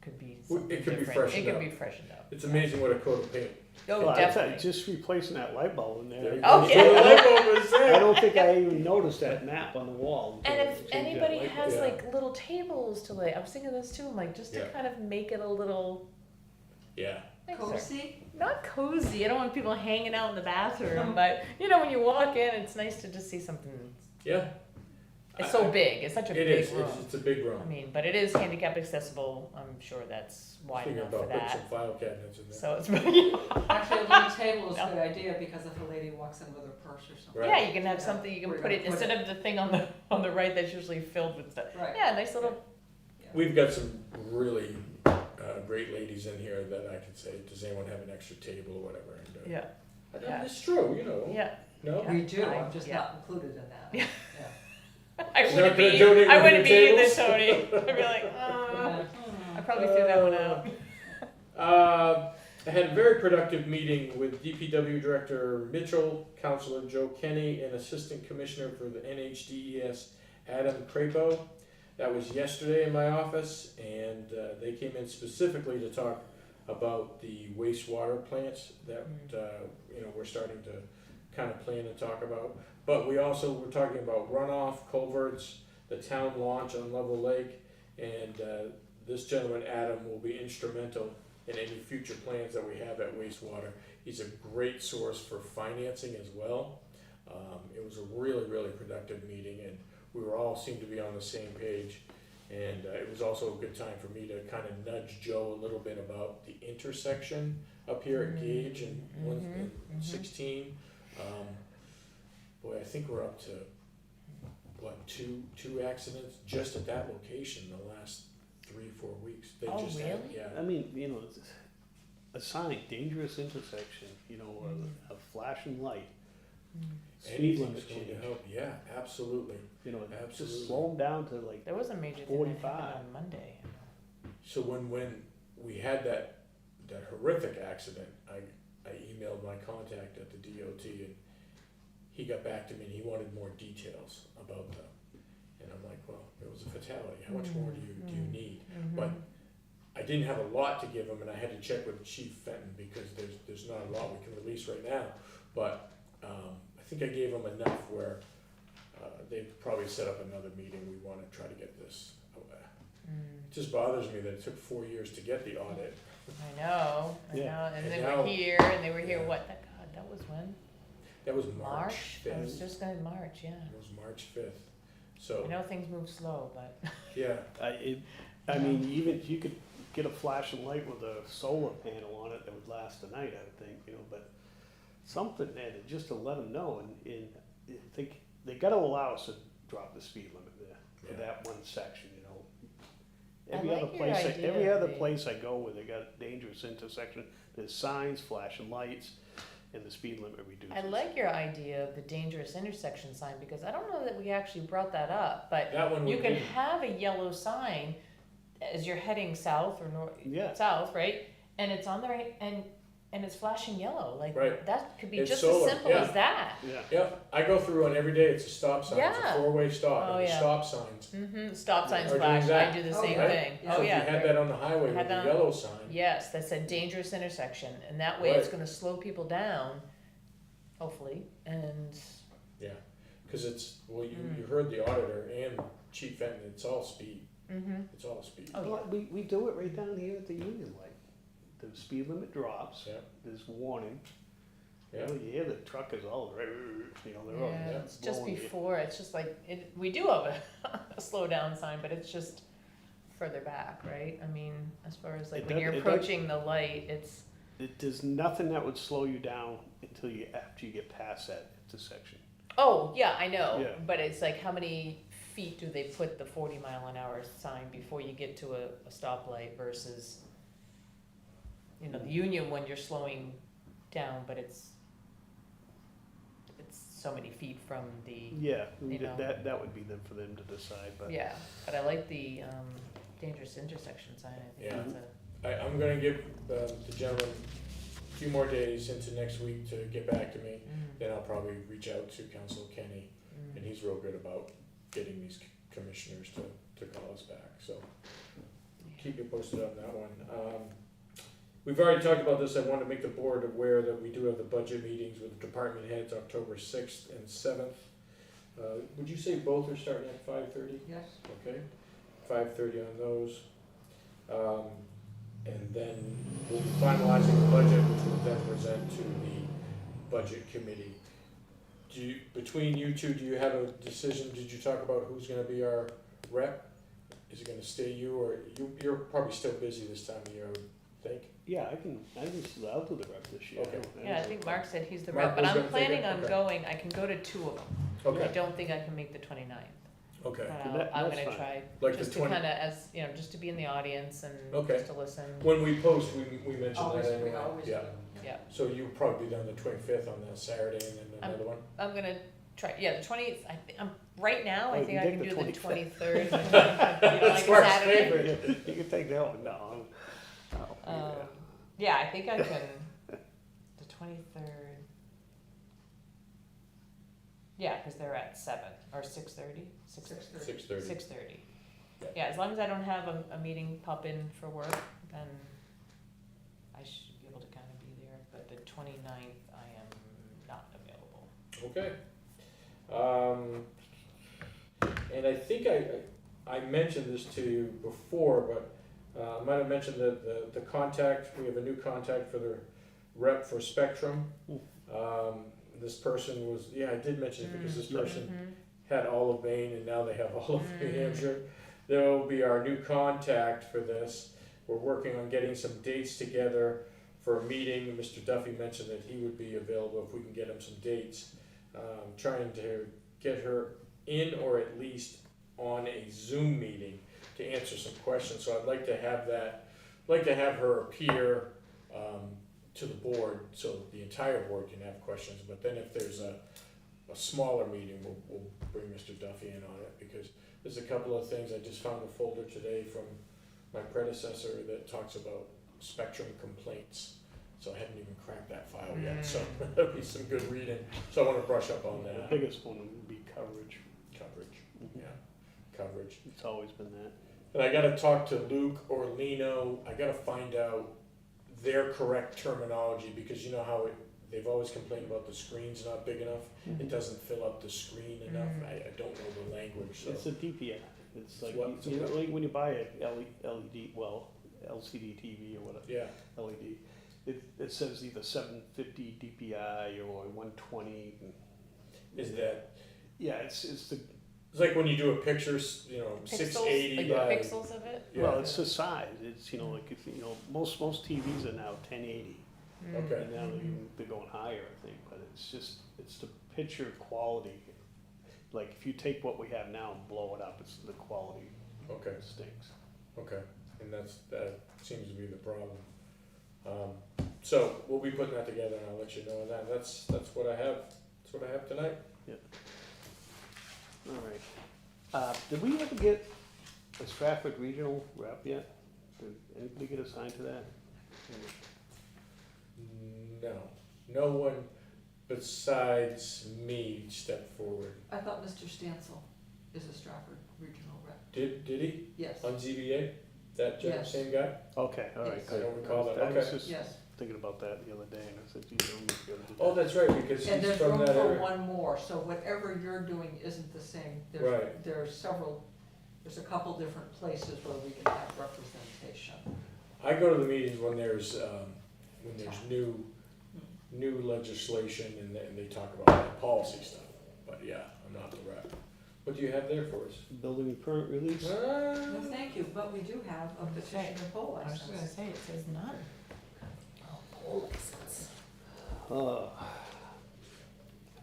Speaker 1: could be
Speaker 2: Well,
Speaker 1: something
Speaker 2: it could be
Speaker 1: different.
Speaker 2: freshened
Speaker 1: It could
Speaker 2: up.
Speaker 1: be freshened up.
Speaker 2: It's amazing what a coat of paint
Speaker 1: Oh,
Speaker 4: Well, I tell you,
Speaker 1: definitely.
Speaker 4: just replacing that light bulb in there.
Speaker 1: Oh,
Speaker 2: So the light bulb is
Speaker 4: I
Speaker 2: there.
Speaker 4: don't think I even noticed that map on the wall.
Speaker 1: And
Speaker 4: until
Speaker 1: if
Speaker 4: I changed that
Speaker 1: anybody
Speaker 4: light bulb.
Speaker 1: has
Speaker 2: Yeah.
Speaker 1: like little tables to lay, I was thinking of this too, like just to
Speaker 2: Yeah.
Speaker 1: kind of make it a little
Speaker 2: Yeah,
Speaker 1: nicer.
Speaker 3: Cozy?
Speaker 1: Not cozy. I don't want people hanging out in the bathroom, but you know, when you walk in, it's nice to just see something.
Speaker 2: yeah.
Speaker 1: It's so big. It's such a
Speaker 2: It
Speaker 1: big
Speaker 2: is,
Speaker 1: room.
Speaker 2: it's a big room.
Speaker 1: I mean, but it is handicap accessible. I'm sure that's wide
Speaker 2: Thinking
Speaker 1: enough for
Speaker 2: about putting
Speaker 1: that.
Speaker 2: some file cabinets in there.
Speaker 1: So it's
Speaker 3: Actually, a little table is a good idea, because if a lady walks in with her purse or something.
Speaker 2: Right.
Speaker 1: yeah, you can have
Speaker 3: Yeah.
Speaker 1: something you can
Speaker 3: We're
Speaker 1: put
Speaker 3: gonna
Speaker 1: it
Speaker 3: put
Speaker 1: instead of the thing on the right that's usually filled with stuff.
Speaker 3: Right.
Speaker 1: Yeah, nice little.
Speaker 2: We've got some really great ladies in here that I can say, does anyone have an extra table or whatever? And,
Speaker 1: Yeah. Yeah.
Speaker 2: It's true, you know.
Speaker 1: Yeah.
Speaker 2: No?
Speaker 3: We do,
Speaker 1: I-
Speaker 3: I'm just
Speaker 1: yeah.
Speaker 3: not included in that.
Speaker 1: Yeah.
Speaker 3: Yeah.
Speaker 1: I
Speaker 2: You're
Speaker 1: wouldn't
Speaker 2: not gonna
Speaker 1: be.
Speaker 2: donate
Speaker 1: I
Speaker 2: one of
Speaker 1: wouldn't be
Speaker 2: your
Speaker 1: either,
Speaker 2: tables?
Speaker 1: Tony. I'd be like, I probably threw that one out.
Speaker 2: I had a very productive meeting with DPW Director Mitchell, Councilor Joe Kenny, and Assistant Commissioner for the NHDES, Adam Crapo. That was yesterday in my office, and they came in specifically to talk about the wastewater plants that we're starting to kind of plan and talk about. But we also were talking about runoff, culverts, the town launch on Level Lake, and this gentleman, Adam, will be instrumental in any future plans that we have at wastewater. He's a great source for financing as well. It was a really, really productive meeting, and we were all seemed to be on the same page. And it was also a good time for me to kind of nudge Joe a little bit about the intersection up here at Gage and 16. Boy, I think we're up to, what, two accidents just at that location in the last 3-4 weeks. They
Speaker 1: Oh,
Speaker 2: just had,
Speaker 1: really?
Speaker 2: yeah.
Speaker 4: I mean, you know, a sign, dangerous intersection, you know, a flashing light. Speed limit
Speaker 2: Anything's going to
Speaker 4: change.
Speaker 2: help. Yeah, absolutely.
Speaker 4: You know,
Speaker 2: Absolutely.
Speaker 4: just slow them down to like,
Speaker 1: There was a major thing that
Speaker 4: 45.
Speaker 1: happened on Monday.
Speaker 2: So when we had that horrific accident, I emailed my contact at the DOT, and he got back to me and he wanted more details about the. And I'm like, well, it was a fatality. How much more do you need? But I didn't have a lot to give him, and I had to check with Chief Fenton because there's not a lot we can release right now. But I think I gave him enough where they probably set up another meeting. We want to try to get this. It just bothers me that it took 4 years to get the audit.
Speaker 1: I know,
Speaker 4: Yeah.
Speaker 1: and
Speaker 2: And
Speaker 1: they
Speaker 2: now-
Speaker 1: were here, and they were here,
Speaker 2: Yeah.
Speaker 1: what, God, that was when?
Speaker 2: That was March
Speaker 1: I was
Speaker 2: 5th.
Speaker 1: just gonna March, yeah.
Speaker 2: It was March 5th.
Speaker 1: I
Speaker 2: So,
Speaker 1: know things move slow, but,
Speaker 2: yeah,
Speaker 4: I mean, even if you could get a flashing light with a solar panel on it that would last the night, I would think, you know, but something there to, just to let them know, and they gotta allow us to drop the speed limit there for
Speaker 2: Yeah.
Speaker 4: that one section, you know.
Speaker 1: I
Speaker 4: Every
Speaker 1: like
Speaker 4: other
Speaker 1: your
Speaker 4: place,
Speaker 1: idea
Speaker 4: every
Speaker 1: of
Speaker 4: other
Speaker 1: the-
Speaker 4: place I go where they got dangerous intersection, there's signs, flashing lights, and the speed limit reduces.
Speaker 1: I like your idea of the dangerous intersection sign, because I don't know that we actually brought that up, but
Speaker 2: that one
Speaker 1: you
Speaker 2: would
Speaker 1: can
Speaker 2: be.
Speaker 1: have a yellow sign as you're heading south or north,
Speaker 4: Yeah.
Speaker 1: south, right? And it's on the right, and it's flashing yellow, like,
Speaker 2: Right.
Speaker 1: that could be
Speaker 2: It's
Speaker 1: just
Speaker 2: solar,
Speaker 1: as simple
Speaker 2: yeah.
Speaker 1: as that.
Speaker 4: Yeah.
Speaker 2: Yep, I go through one every day. It's a stop sign. It's
Speaker 1: Yeah.
Speaker 2: a 4-way stop,
Speaker 1: Oh,
Speaker 2: and the
Speaker 1: yeah.
Speaker 2: stop signs.
Speaker 1: Stop signs
Speaker 2: Are doing
Speaker 1: flash, I
Speaker 2: that?
Speaker 1: do the
Speaker 3: Oh,
Speaker 1: same
Speaker 3: right.
Speaker 1: thing,
Speaker 3: Yeah.
Speaker 1: oh
Speaker 2: So
Speaker 1: yeah.
Speaker 2: if you had that on the highway
Speaker 1: had
Speaker 2: with the
Speaker 1: that on-
Speaker 2: yellow sign,
Speaker 1: Yes, that said dangerous intersection, and that way it's
Speaker 2: Right.
Speaker 1: gonna slow people down, hopefully, and,
Speaker 2: because it's, well, you heard the auditor and Chief Fenton, it's all speed. It's all speed.
Speaker 1: oh,
Speaker 4: Well, we do it right down here at the Union Light. The speed limit drops,
Speaker 2: Yeah.
Speaker 4: there's warning. You
Speaker 2: Yeah.
Speaker 4: know, you hear the truckers all, you know, they're all.
Speaker 1: yeah, it's just
Speaker 4: blowing you.
Speaker 1: before, it's just like, we do have a slow down sign, but it's just further back, right? I mean, as far as like
Speaker 4: It
Speaker 1: when
Speaker 4: does-
Speaker 1: you're
Speaker 4: it does-
Speaker 1: approaching the light, it's,
Speaker 4: There's nothing that would slow you down after you get past that intersection.
Speaker 1: oh, yeah, I know,
Speaker 4: Yeah.
Speaker 1: but it's like, how many feet do they put the 40-mile-an-hour sign before you get to a stoplight versus, you know, the Union one, you're slowing down, but it's so many feet from the,
Speaker 4: Yeah,
Speaker 1: You know.
Speaker 4: that would be them for them to decide, but.
Speaker 1: yeah, but I like the, dangerous intersection sign, I think
Speaker 2: Yeah.
Speaker 1: that's
Speaker 2: I'm gonna give the gentleman a few more days into next week to get back to me. Then I'll probably reach out to Council Kenny, and he's real good about getting these commissioners to call us back, so keep you posted on that one. we've already talked about this, I want to make the board aware that we do have the budget meetings with the department heads October 6th and 7th. Would you say both are starting at 5:30?
Speaker 3: Yes?
Speaker 2: Okay, 5:30 on those. And then we'll be finalizing the budget, which we'll then present to the budget committee. Between you two, do you have a decision? Did you talk about who's gonna be our rep? Is it gonna stay you, or you're probably still busy this time of year, I would think?
Speaker 4: Yeah, I'll do the rep this year.
Speaker 2: Okay.
Speaker 1: Yeah, I think Mark said he's the
Speaker 2: Mark
Speaker 1: rep, but
Speaker 2: was
Speaker 1: I'm
Speaker 2: gonna take
Speaker 1: planning
Speaker 2: it?
Speaker 1: on
Speaker 2: Okay.
Speaker 1: going, I can go to 2 of them. I
Speaker 2: Okay,
Speaker 1: don't think I can make the 29th.
Speaker 2: okay.
Speaker 1: But I'm
Speaker 4: That's
Speaker 1: gonna
Speaker 4: fine.
Speaker 1: try,
Speaker 2: Like the
Speaker 1: just to
Speaker 2: 20
Speaker 1: kinda, as, you know, just to be in the audience and
Speaker 2: Okay.
Speaker 1: just to listen.
Speaker 2: When we post, we mention
Speaker 3: Always,
Speaker 2: that
Speaker 3: we
Speaker 2: anyway.
Speaker 3: always do.
Speaker 2: Yeah.
Speaker 1: Yeah,
Speaker 2: So you'll probably be done the 25th on that Saturday and then another one?
Speaker 1: I'm gonna try, yeah, the 20th, right now, I
Speaker 4: Oh,
Speaker 1: think
Speaker 4: you
Speaker 1: I
Speaker 4: take
Speaker 1: can
Speaker 4: the
Speaker 1: do the
Speaker 4: 25th.
Speaker 1: 23rd. You know, like
Speaker 2: Mark's
Speaker 1: Saturday.
Speaker 2: favorite.
Speaker 4: You can take that one, no.
Speaker 1: Yeah, I think I can, the 23rd. Yeah, cause they're at 7 or 6:30,
Speaker 3: 6:30.
Speaker 2: 6:30.
Speaker 1: 6:30.
Speaker 2: Yeah.
Speaker 1: Yeah, as long as I don't have a meeting pop in for work, then I should be able to kinda be there, but the 29th, I am not available.
Speaker 2: Okay. And I think I mentioned this to you before, but I might have mentioned that the contact, we have a new contact for the rep for Spectrum. This person was, yeah, I did mention it because this person had all of Maine and now they have all of New Hampshire. They'll be our new contact for this. We're working on getting some dates together for a meeting. Mr. Duffy mentioned that he would be available if we can get him some dates. Trying to get her in or at least on a Zoom meeting to answer some questions. So I'd like to have her appear to the board so the entire board can have questions. But then if there's a smaller meeting, we'll bring Mr. Duffy in on it, because there's a couple of things. I just found a folder today from my predecessor that talks about Spectrum complaints. So I haven't even cracked that file yet, so that'll be some good reading. So I want to brush up on
Speaker 4: The
Speaker 2: that.
Speaker 4: biggest one would be coverage.
Speaker 2: Coverage,
Speaker 4: Mhm.
Speaker 2: yeah, coverage.
Speaker 4: It's always been that.
Speaker 2: And I gotta talk to Luke or Lino, I gotta find out their correct terminology, because you know how they've always complained about the screen's not big enough. It doesn't fill up the screen enough. I don't know the language, so.
Speaker 4: It's a DPI. It's like,
Speaker 2: What?
Speaker 4: you know, like when you buy a LED, well, LCD TV or whatever,
Speaker 2: Yeah,
Speaker 4: LED, it says either 750 DPI or 120.
Speaker 2: is that,
Speaker 4: Yeah, it's the,
Speaker 2: it's like when you do a picture, you know,
Speaker 1: Pixels,
Speaker 2: 680
Speaker 1: like
Speaker 2: by.
Speaker 1: the pixels of it?
Speaker 2: Yeah.
Speaker 4: well, it's the size. It's, you know, like, if, you know, most TVs are now 1080.
Speaker 2: Okay,
Speaker 4: And now they're going higher, I think, but it's the picture quality. Like, if you take what we have now and blow it up, it's the quality
Speaker 2: okay,
Speaker 4: stinks.
Speaker 2: okay, and that seems to be the problem. So we'll be putting that together and I'll let you know, and that's what I have tonight.
Speaker 4: All right. Did we ever get a Stratford Regional rep yet? Did anybody get assigned to that?
Speaker 2: No one besides me stepped forward.
Speaker 3: I thought Mr. Stansel is a Stratford Regional rep.
Speaker 2: Did he?
Speaker 3: Yes,
Speaker 2: On ZBA? That
Speaker 3: Yes.
Speaker 2: same guy?
Speaker 4: Okay, all right.
Speaker 3: Yes.
Speaker 2: I don't recall that.
Speaker 4: I was
Speaker 2: Okay.
Speaker 4: just
Speaker 3: yes.
Speaker 4: thinking about that the other day, and I said, geez, I'm gonna go do
Speaker 2: Oh,
Speaker 4: that.
Speaker 2: that's right, because
Speaker 3: And
Speaker 2: he's
Speaker 3: there's
Speaker 2: from
Speaker 3: room
Speaker 2: that
Speaker 3: for
Speaker 2: area.
Speaker 3: one more, so whatever you're doing isn't the same.
Speaker 2: Right.
Speaker 3: There's a couple different places where we can have representation.
Speaker 2: I go to the meetings when there's new legislation and they talk about policy stuff. But yeah, I'm not the rep. What do you have there for us?
Speaker 4: Building and permit release?
Speaker 3: No, thank you, but we do have a petition and poll
Speaker 1: I was just gonna
Speaker 3: license.
Speaker 1: say, it says none. Oh, license.
Speaker 4: How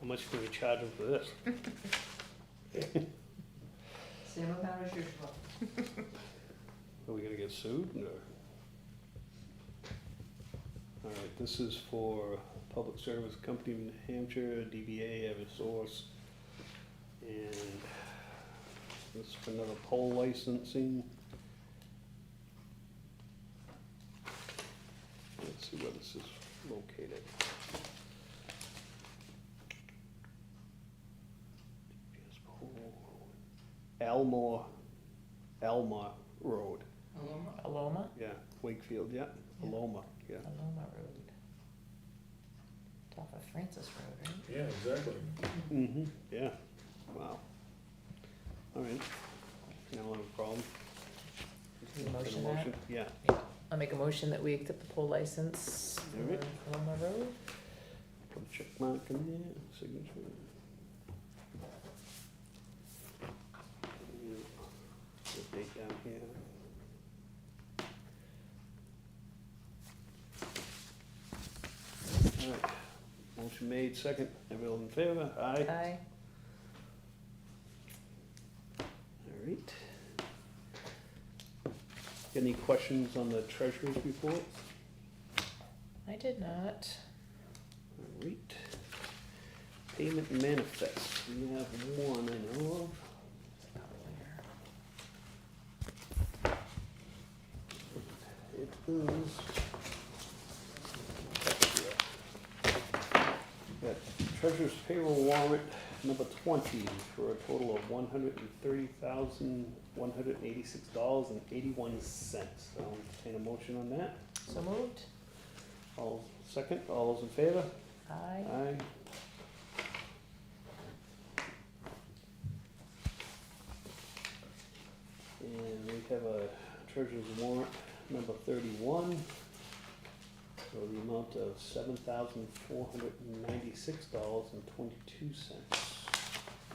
Speaker 4: much can we charge them for this?
Speaker 3: Same amount as usual.
Speaker 4: Are we gonna get sued, or? All right, this is for Public Service Company of New Hampshire, DBA Eversource. And this is for another poll licensing. Let's see where this is located. GPS poll. Alma Road,
Speaker 3: Aloma?
Speaker 1: Aloma?
Speaker 4: yeah, Wakefield, yeah,
Speaker 3: Yeah.
Speaker 4: Aloma, yeah.
Speaker 1: Aloma Road. It's off of Francis Road, right?
Speaker 2: Yeah, exactly.
Speaker 4: Mm-hmm, yeah, wow. All right, I don't have a problem.
Speaker 1: Need a
Speaker 4: Is
Speaker 1: motion
Speaker 4: there a
Speaker 1: that?
Speaker 4: Yeah,
Speaker 1: I'll make a motion that we accept the poll license
Speaker 4: All right.
Speaker 1: for Aloma Road.
Speaker 4: put a check mark in there, signature. Yeah, the date down here. All right, motion made, second, everyone in favor? Aye.
Speaker 1: Aye.
Speaker 4: All right. Any questions on the treasurer's report?
Speaker 1: I did not.
Speaker 4: All right. Payment manifest, we have one I know of. It is. Got treasurer's payroll warrant number 20 for a total of $130,186.81. I'll entertain a motion on that.
Speaker 1: So moved?
Speaker 4: All second, all those in favor?
Speaker 1: Aye.
Speaker 4: Aye. And we have a treasurer's warrant number 31 for the amount of $7,496.22.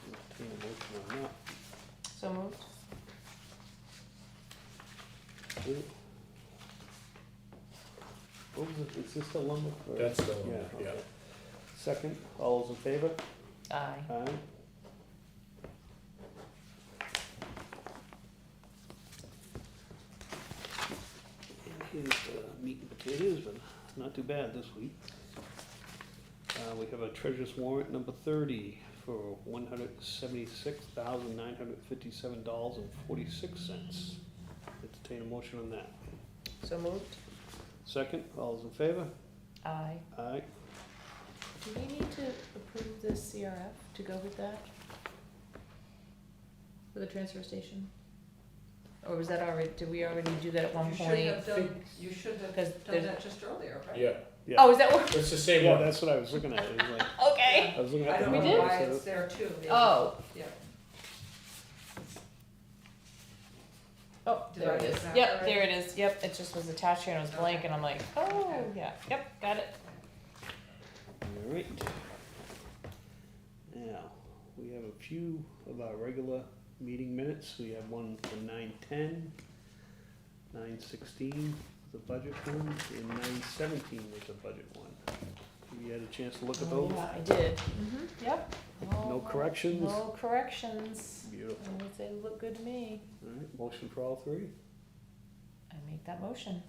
Speaker 4: Entertain a motion on that.
Speaker 1: So moved?
Speaker 4: Good. What was it, is this the lumber? or-
Speaker 2: That's the lumber,
Speaker 4: Yeah,
Speaker 2: yeah.
Speaker 4: okay. Second, all those in favor?
Speaker 1: Aye.
Speaker 4: Aye. And here's the meat and potatoes, but not too bad this week. We have a treasurer's warrant number 30 for $176,957.46. Entertain a motion on that.
Speaker 1: So moved?
Speaker 4: Second, all those in favor?
Speaker 1: Aye.
Speaker 4: Aye.
Speaker 1: Do we need to approve this CRF to go with that? For the transfer station? Or was that already, did we already do that at one
Speaker 3: You should
Speaker 1: point?
Speaker 3: have done, you should have
Speaker 1: 'Cause
Speaker 3: done
Speaker 1: there's-
Speaker 3: that just earlier, right?
Speaker 2: Yeah,
Speaker 4: Yeah.
Speaker 1: Oh, is that what?
Speaker 2: it's the same
Speaker 4: Yeah,
Speaker 2: one.
Speaker 4: that's what I was looking at. It was like,
Speaker 1: Okay.
Speaker 4: I was looking
Speaker 3: I
Speaker 4: at the
Speaker 3: don't
Speaker 1: We
Speaker 3: know
Speaker 1: did?
Speaker 4: number,
Speaker 3: why
Speaker 4: so-
Speaker 3: it's there too. Yeah.
Speaker 1: Oh,
Speaker 3: Yeah.
Speaker 1: oh,
Speaker 3: Did
Speaker 1: there
Speaker 3: I
Speaker 1: it
Speaker 3: get
Speaker 1: is.
Speaker 3: that
Speaker 1: Yep,
Speaker 3: right?
Speaker 1: there it is. Yep, it just was attached here and it was blank and I'm like, oh,
Speaker 3: Okay.
Speaker 1: yeah, yep, got it.
Speaker 4: All right. Now, we have a few of our regular meeting minutes. We have one for 9:10, 9:16 was a budget one, and 9:17 was a budget one. Have you had a chance to look at those?
Speaker 1: Yeah, I did. Yep.
Speaker 4: No corrections?
Speaker 1: No corrections.
Speaker 4: Beautiful.
Speaker 1: And they look good to me.
Speaker 4: All right, motion for all three.
Speaker 1: I make that motion.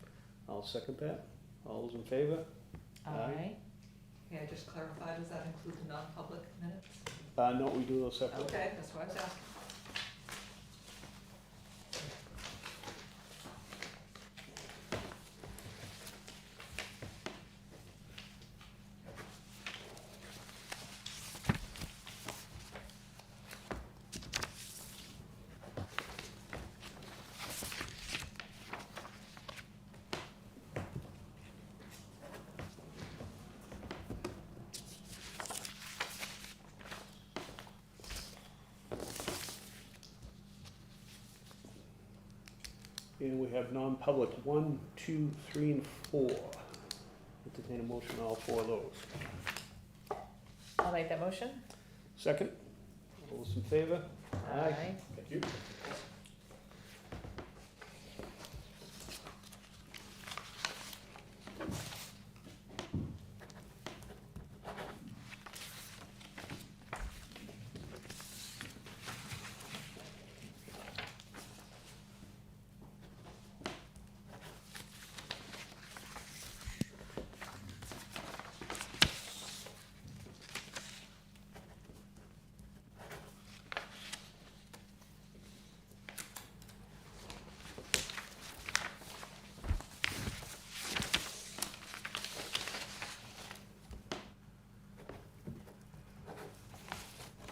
Speaker 4: I'll second that. All those in favor? Aye.
Speaker 1: Aye.
Speaker 3: Yeah, just clarify, does that include the non-public minutes?
Speaker 4: No, we do those separately.
Speaker 3: Okay, that's what I was asking.
Speaker 4: And we have non-public 1, 2, 3, and 4. Entertain a motion on all four of those.
Speaker 1: I'll make that motion.
Speaker 4: Second, all those in favor?
Speaker 2: Thank you.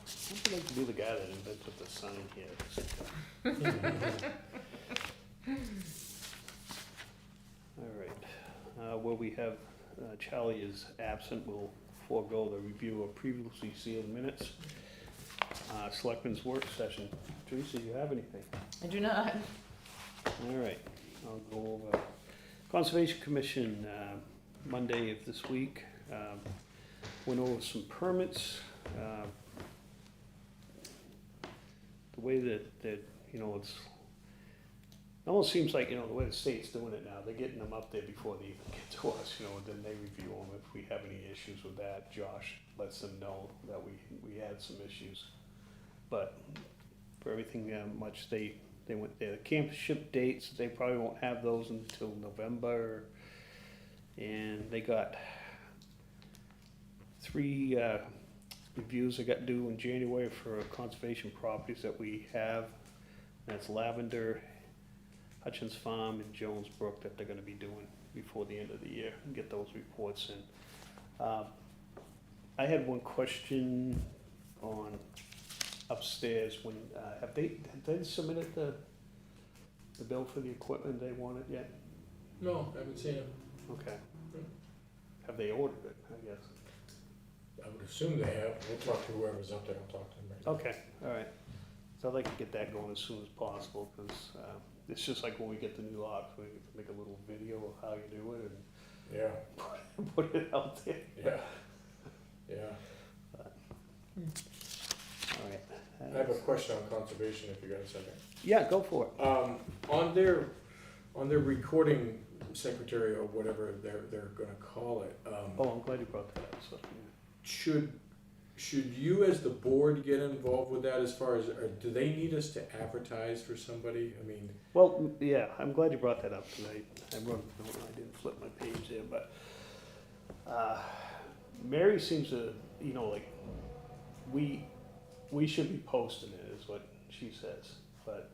Speaker 4: I'd like to be the guy that invented the sign here. All right, we're we have, Charlie is absent, we'll forego the review of previously sealed minutes. Selectmen's work session. Teresa, you have anything?
Speaker 1: I do not.
Speaker 4: All right, I'll go over Conservation Commission, Monday of this week. Went over some permits. The way that, you know, it almost seems like, you know, the way the state's doing it now, they're getting them up there before they even get to us, you know, and then they review them. If we have any issues with that, Josh lets them know that we had some issues. But for everything much, they went there. The camp ship dates, they probably won't have those until November. And they got 3 reviews that got due in January for conservation properties that we have. That's Lavender, Hutchins Farm, and Jones Brook that they're gonna be doing before the end of the year, and get those reports in. I had one question on upstairs, when, have they submitted the bill for the equipment they wanted yet?
Speaker 2: No, I haven't seen it.
Speaker 4: Okay. Have they ordered it, I guess?
Speaker 2: I would assume they have. We'll talk to whoever's up there. I'll talk to them right now.
Speaker 4: Okay, all right. So I'd like to get that going as soon as possible, because it's just like when we get the new locks, we make a little video of how you do it
Speaker 2: Yeah,
Speaker 4: and put it out there.
Speaker 2: yeah, yeah.
Speaker 4: All right.
Speaker 2: I have a question on conservation if you got a second.
Speaker 4: Yeah, go for it.
Speaker 2: On their recording secretary or whatever they're gonna call it,
Speaker 4: Oh, I'm glad you brought that up, so, yeah.
Speaker 2: should you as the board get involved with that as far as, or do they need us to advertise for somebody? I mean,
Speaker 4: Well, yeah, I'm glad you brought that up tonight. I wrote, no, I didn't flip my page there, but, Mary seems to, you know, like, we should be posting it, is what she says. But,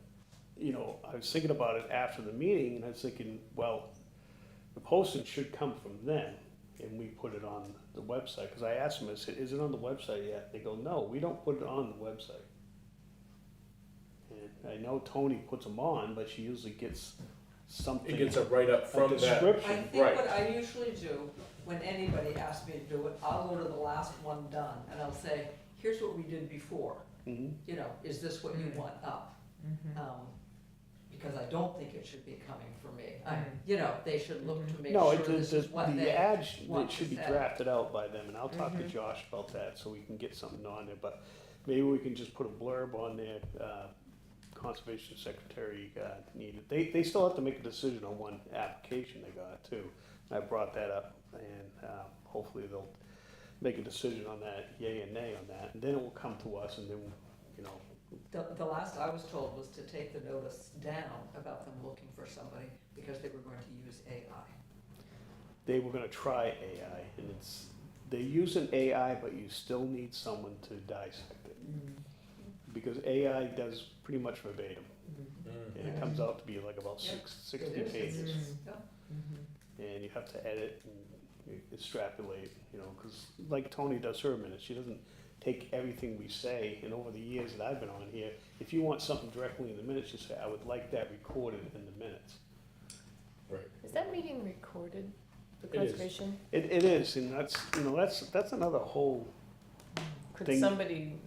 Speaker 4: you know, I was thinking about it after the meeting, and I was thinking, well, the posting should come from them, and we put it on the website. Because I asked them, I said, is it on the website yet? They go, no, we don't put it on the website. And I know Tony puts them on, but she usually gets something.
Speaker 2: it gets a write-up from
Speaker 4: a
Speaker 2: that.
Speaker 3: I
Speaker 4: description.
Speaker 3: think
Speaker 2: Right.
Speaker 3: what I usually do, when anybody asks me to do it, I'll go to the last one done, and I'll say, here's what we did before.
Speaker 4: Mhm.
Speaker 3: You know, is this what you want up? Because I don't think it should be coming from me. You know, they should look to make
Speaker 4: No,
Speaker 3: sure this is what
Speaker 4: the
Speaker 3: they
Speaker 4: ad,
Speaker 3: want
Speaker 4: it
Speaker 3: to
Speaker 4: should be
Speaker 3: say.
Speaker 4: drafted out by them, and I'll talk to Josh about that, so we can get something on there, but maybe we can just put a blurb on there, conservation secretary, needed. They still have to make a decision on one application they got too. I brought that up, and, hopefully they'll make a decision on that, yay and nay on that, and then it will come to us, and then, you know.
Speaker 3: The last I was told was to take the notice down about them looking for somebody, because they were going to use AI.
Speaker 4: They were gonna try AI, and they're using AI, but you still need someone to dissect it. Because AI does pretty much verbatim, and it comes out to be like about
Speaker 3: Yep.
Speaker 4: 60
Speaker 3: It is.
Speaker 4: pages.
Speaker 3: Yeah.
Speaker 4: And you have to edit and extrapolate, you know, because like Tony does her minutes, she doesn't take everything we say, and over the years that I've been on here, if you want something directly in the minutes, you say, I would like that recorded in the minutes.
Speaker 2: Right.
Speaker 1: Is that meeting recorded, the
Speaker 2: It is.
Speaker 1: conservation?
Speaker 4: It is, and that's, you know, that's another whole
Speaker 1: Could
Speaker 4: thing.
Speaker 1: somebody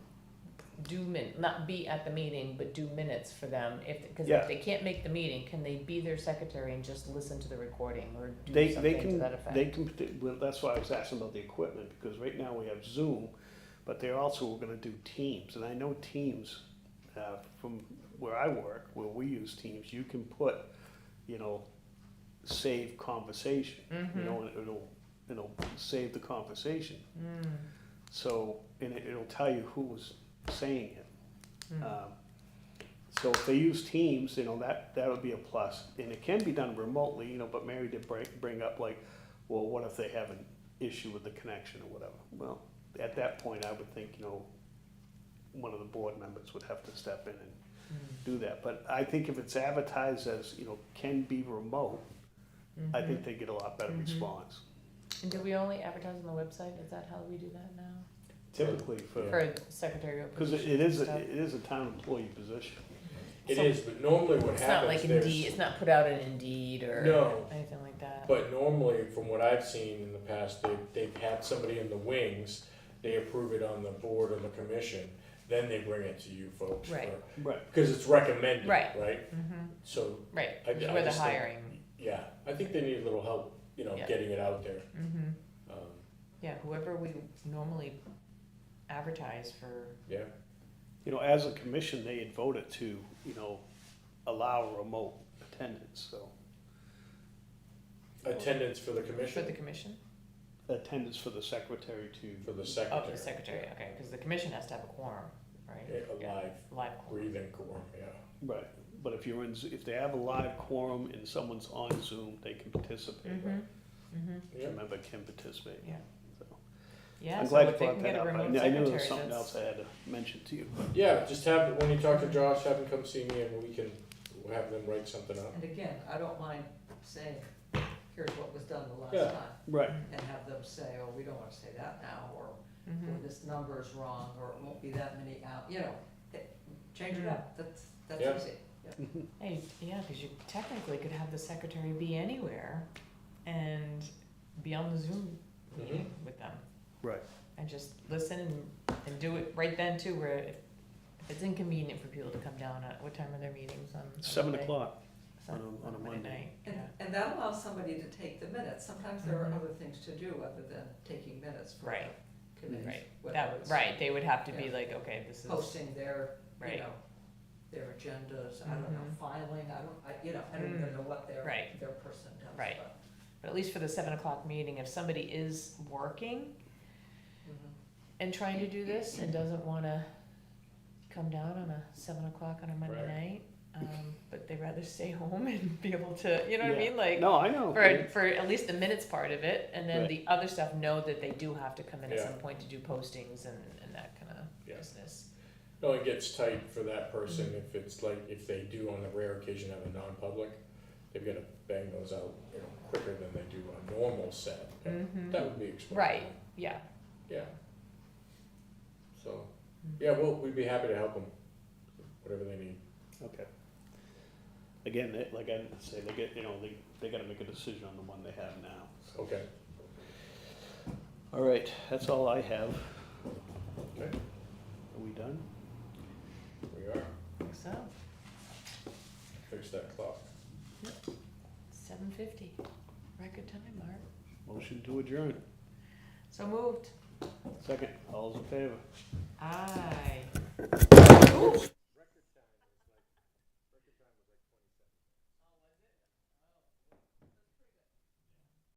Speaker 1: do not be at the meeting, but do minutes for them? Because
Speaker 4: Yeah.
Speaker 1: if they can't make the meeting, can they be their secretary and just listen to the recording or do
Speaker 4: They
Speaker 1: something
Speaker 4: can,
Speaker 1: to that effect?
Speaker 4: they can, well, that's why I was asking about the equipment, because right now we have Zoom, but they're also gonna do Teams, and I know Teams, from where I work, where we use Teams, you can put, you know, save conversation, you know, and it'll save the conversation. So, and it'll tell you who was saying it. So if they use Teams, you know, that would be a plus, and it can be done remotely, you know, but Mary did bring up like, well, what if they have an issue with the connection or whatever? Well, at that point, I would think, you know, one of the board members would have to step in and do that. But I think if it's advertised as, you know, can be remote, I think they get a lot better response.
Speaker 1: And do we only advertise on the website? Is that how we do that now?
Speaker 4: Typically for,
Speaker 1: For secretarial
Speaker 4: because
Speaker 1: positions
Speaker 4: it
Speaker 1: and stuff?
Speaker 4: is a town employee position.
Speaker 2: It
Speaker 1: So
Speaker 2: is, but normally what
Speaker 1: it's not
Speaker 2: happens,
Speaker 1: like
Speaker 2: there's,
Speaker 1: Indeed, it's not put out in Indeed or
Speaker 2: No.
Speaker 1: anything like that.
Speaker 2: but normally, from what I've seen in the past, they've had somebody in the wings, they approve it on the board or the commission, then they bring it to you folks.
Speaker 1: Right.
Speaker 4: Right.
Speaker 2: Because it's recommended,
Speaker 1: Right.
Speaker 2: right?
Speaker 1: Mm-hmm,
Speaker 2: So,
Speaker 1: right,
Speaker 2: I
Speaker 1: where the
Speaker 2: just think-
Speaker 1: hiring,
Speaker 2: yeah, I think they need a little help,
Speaker 1: Yeah.
Speaker 2: getting it out there.
Speaker 1: mm-hmm,
Speaker 2: Um,
Speaker 1: yeah, whoever we normally advertise for,
Speaker 2: Yeah,
Speaker 4: As a commission, they had voted to, allow remote attendance, so.
Speaker 2: attendance for the
Speaker 1: for
Speaker 2: commission,
Speaker 1: the commission?
Speaker 4: Attendance for the secretary to.
Speaker 2: for the
Speaker 1: Oh,
Speaker 2: secretary.
Speaker 1: the secretary, okay, cause the commission has to have a quorum, right?
Speaker 2: A
Speaker 1: Yeah,
Speaker 2: live
Speaker 1: live quorum.
Speaker 2: breathing quorum, yeah.
Speaker 4: Right, but if they have a live quorum and someone's on Zoom, they can participate,
Speaker 1: Mm-hmm,
Speaker 4: right?
Speaker 1: mm-hmm,
Speaker 4: A member can participate.
Speaker 1: yeah.
Speaker 4: So,
Speaker 1: Yeah,
Speaker 4: I'm
Speaker 1: so
Speaker 4: glad you
Speaker 1: if they
Speaker 4: brought
Speaker 1: can
Speaker 4: that
Speaker 1: get a
Speaker 4: up.
Speaker 1: remote
Speaker 4: I knew there
Speaker 1: secretary,
Speaker 4: was something
Speaker 1: that's,
Speaker 4: else I had to mention to you.
Speaker 2: Yeah, just have, when you talk to Josh, have him come see me and we'll have them write something up.
Speaker 3: And again, I don't mind saying, here's what was done the
Speaker 2: Yeah.
Speaker 3: last time,
Speaker 4: Right,
Speaker 3: and have them say, oh, we don't wanna say that now, or
Speaker 1: mhm.
Speaker 3: this number's wrong, or it won't be that many out, change it up, that's
Speaker 2: Yeah.
Speaker 3: easy.
Speaker 1: Hey, yeah, because you technically could have the secretary be anywhere and be on the Zoom meeting with them
Speaker 4: right.
Speaker 1: and just listen and do it right then too, where if it's inconvenient for people to come down at, what time are their meetings on?
Speaker 4: 7
Speaker 1: Monday?
Speaker 4: o'clock.
Speaker 1: So-
Speaker 4: on a Monday.
Speaker 1: night,
Speaker 3: And,
Speaker 1: yeah.
Speaker 3: and that allows somebody to take the minutes, sometimes there are
Speaker 1: Mhm.
Speaker 3: other things to do other than taking minutes for
Speaker 1: Right.
Speaker 3: the committee.
Speaker 1: Right,
Speaker 3: whether
Speaker 1: that,
Speaker 3: it's
Speaker 1: right, they would have to be
Speaker 3: Yeah.
Speaker 1: like, okay, this is,
Speaker 3: Posting their,
Speaker 1: Right.
Speaker 3: their agendas, I don't know,
Speaker 1: Mhm.
Speaker 3: filing, I don't even know what
Speaker 1: Right.
Speaker 3: their person does,
Speaker 1: Right.
Speaker 3: but.
Speaker 1: but at least for the 7 o'clock meeting, if somebody is working
Speaker 3: Mhm.
Speaker 1: and trying to do this and doesn't wanna come down on a 7 o'clock on a Monday
Speaker 2: Right.
Speaker 1: night, but they'd rather stay home and be able to, you know what I
Speaker 4: Yeah.
Speaker 1: mean, like,
Speaker 4: No, I know.
Speaker 1: for at least the minutes part of it, and then
Speaker 4: Right.
Speaker 1: the other stuff, know that they do have to come in at
Speaker 2: Yeah.
Speaker 1: some point to do postings and that kinda
Speaker 2: Yeah.
Speaker 1: business.
Speaker 2: It only gets tight for that person
Speaker 1: Mm-hmm.
Speaker 2: if it's like, if they do on the rare occasion have a non-public, they've gotta bang those out, quicker than they do a normal set. But
Speaker 1: Mhm.
Speaker 2: that would be explained.
Speaker 1: Right, yeah.
Speaker 2: Yeah. So,
Speaker 1: Mm.
Speaker 2: yeah, we'd be happy to help them, whatever they need.
Speaker 4: Okay. Again, like I say, they gotta make a decision on the one they have now. So.
Speaker 2: Okay.
Speaker 4: All right, that's all I have.
Speaker 2: Okay,
Speaker 4: Are we done?
Speaker 2: we are.
Speaker 1: I think so.
Speaker 2: Fix that clock.
Speaker 1: 7:50, record time, Mark.
Speaker 4: Motion to adjourn.
Speaker 1: So moved.
Speaker 4: Second, all's in favor?
Speaker 1: Aye.
Speaker 2: Oops.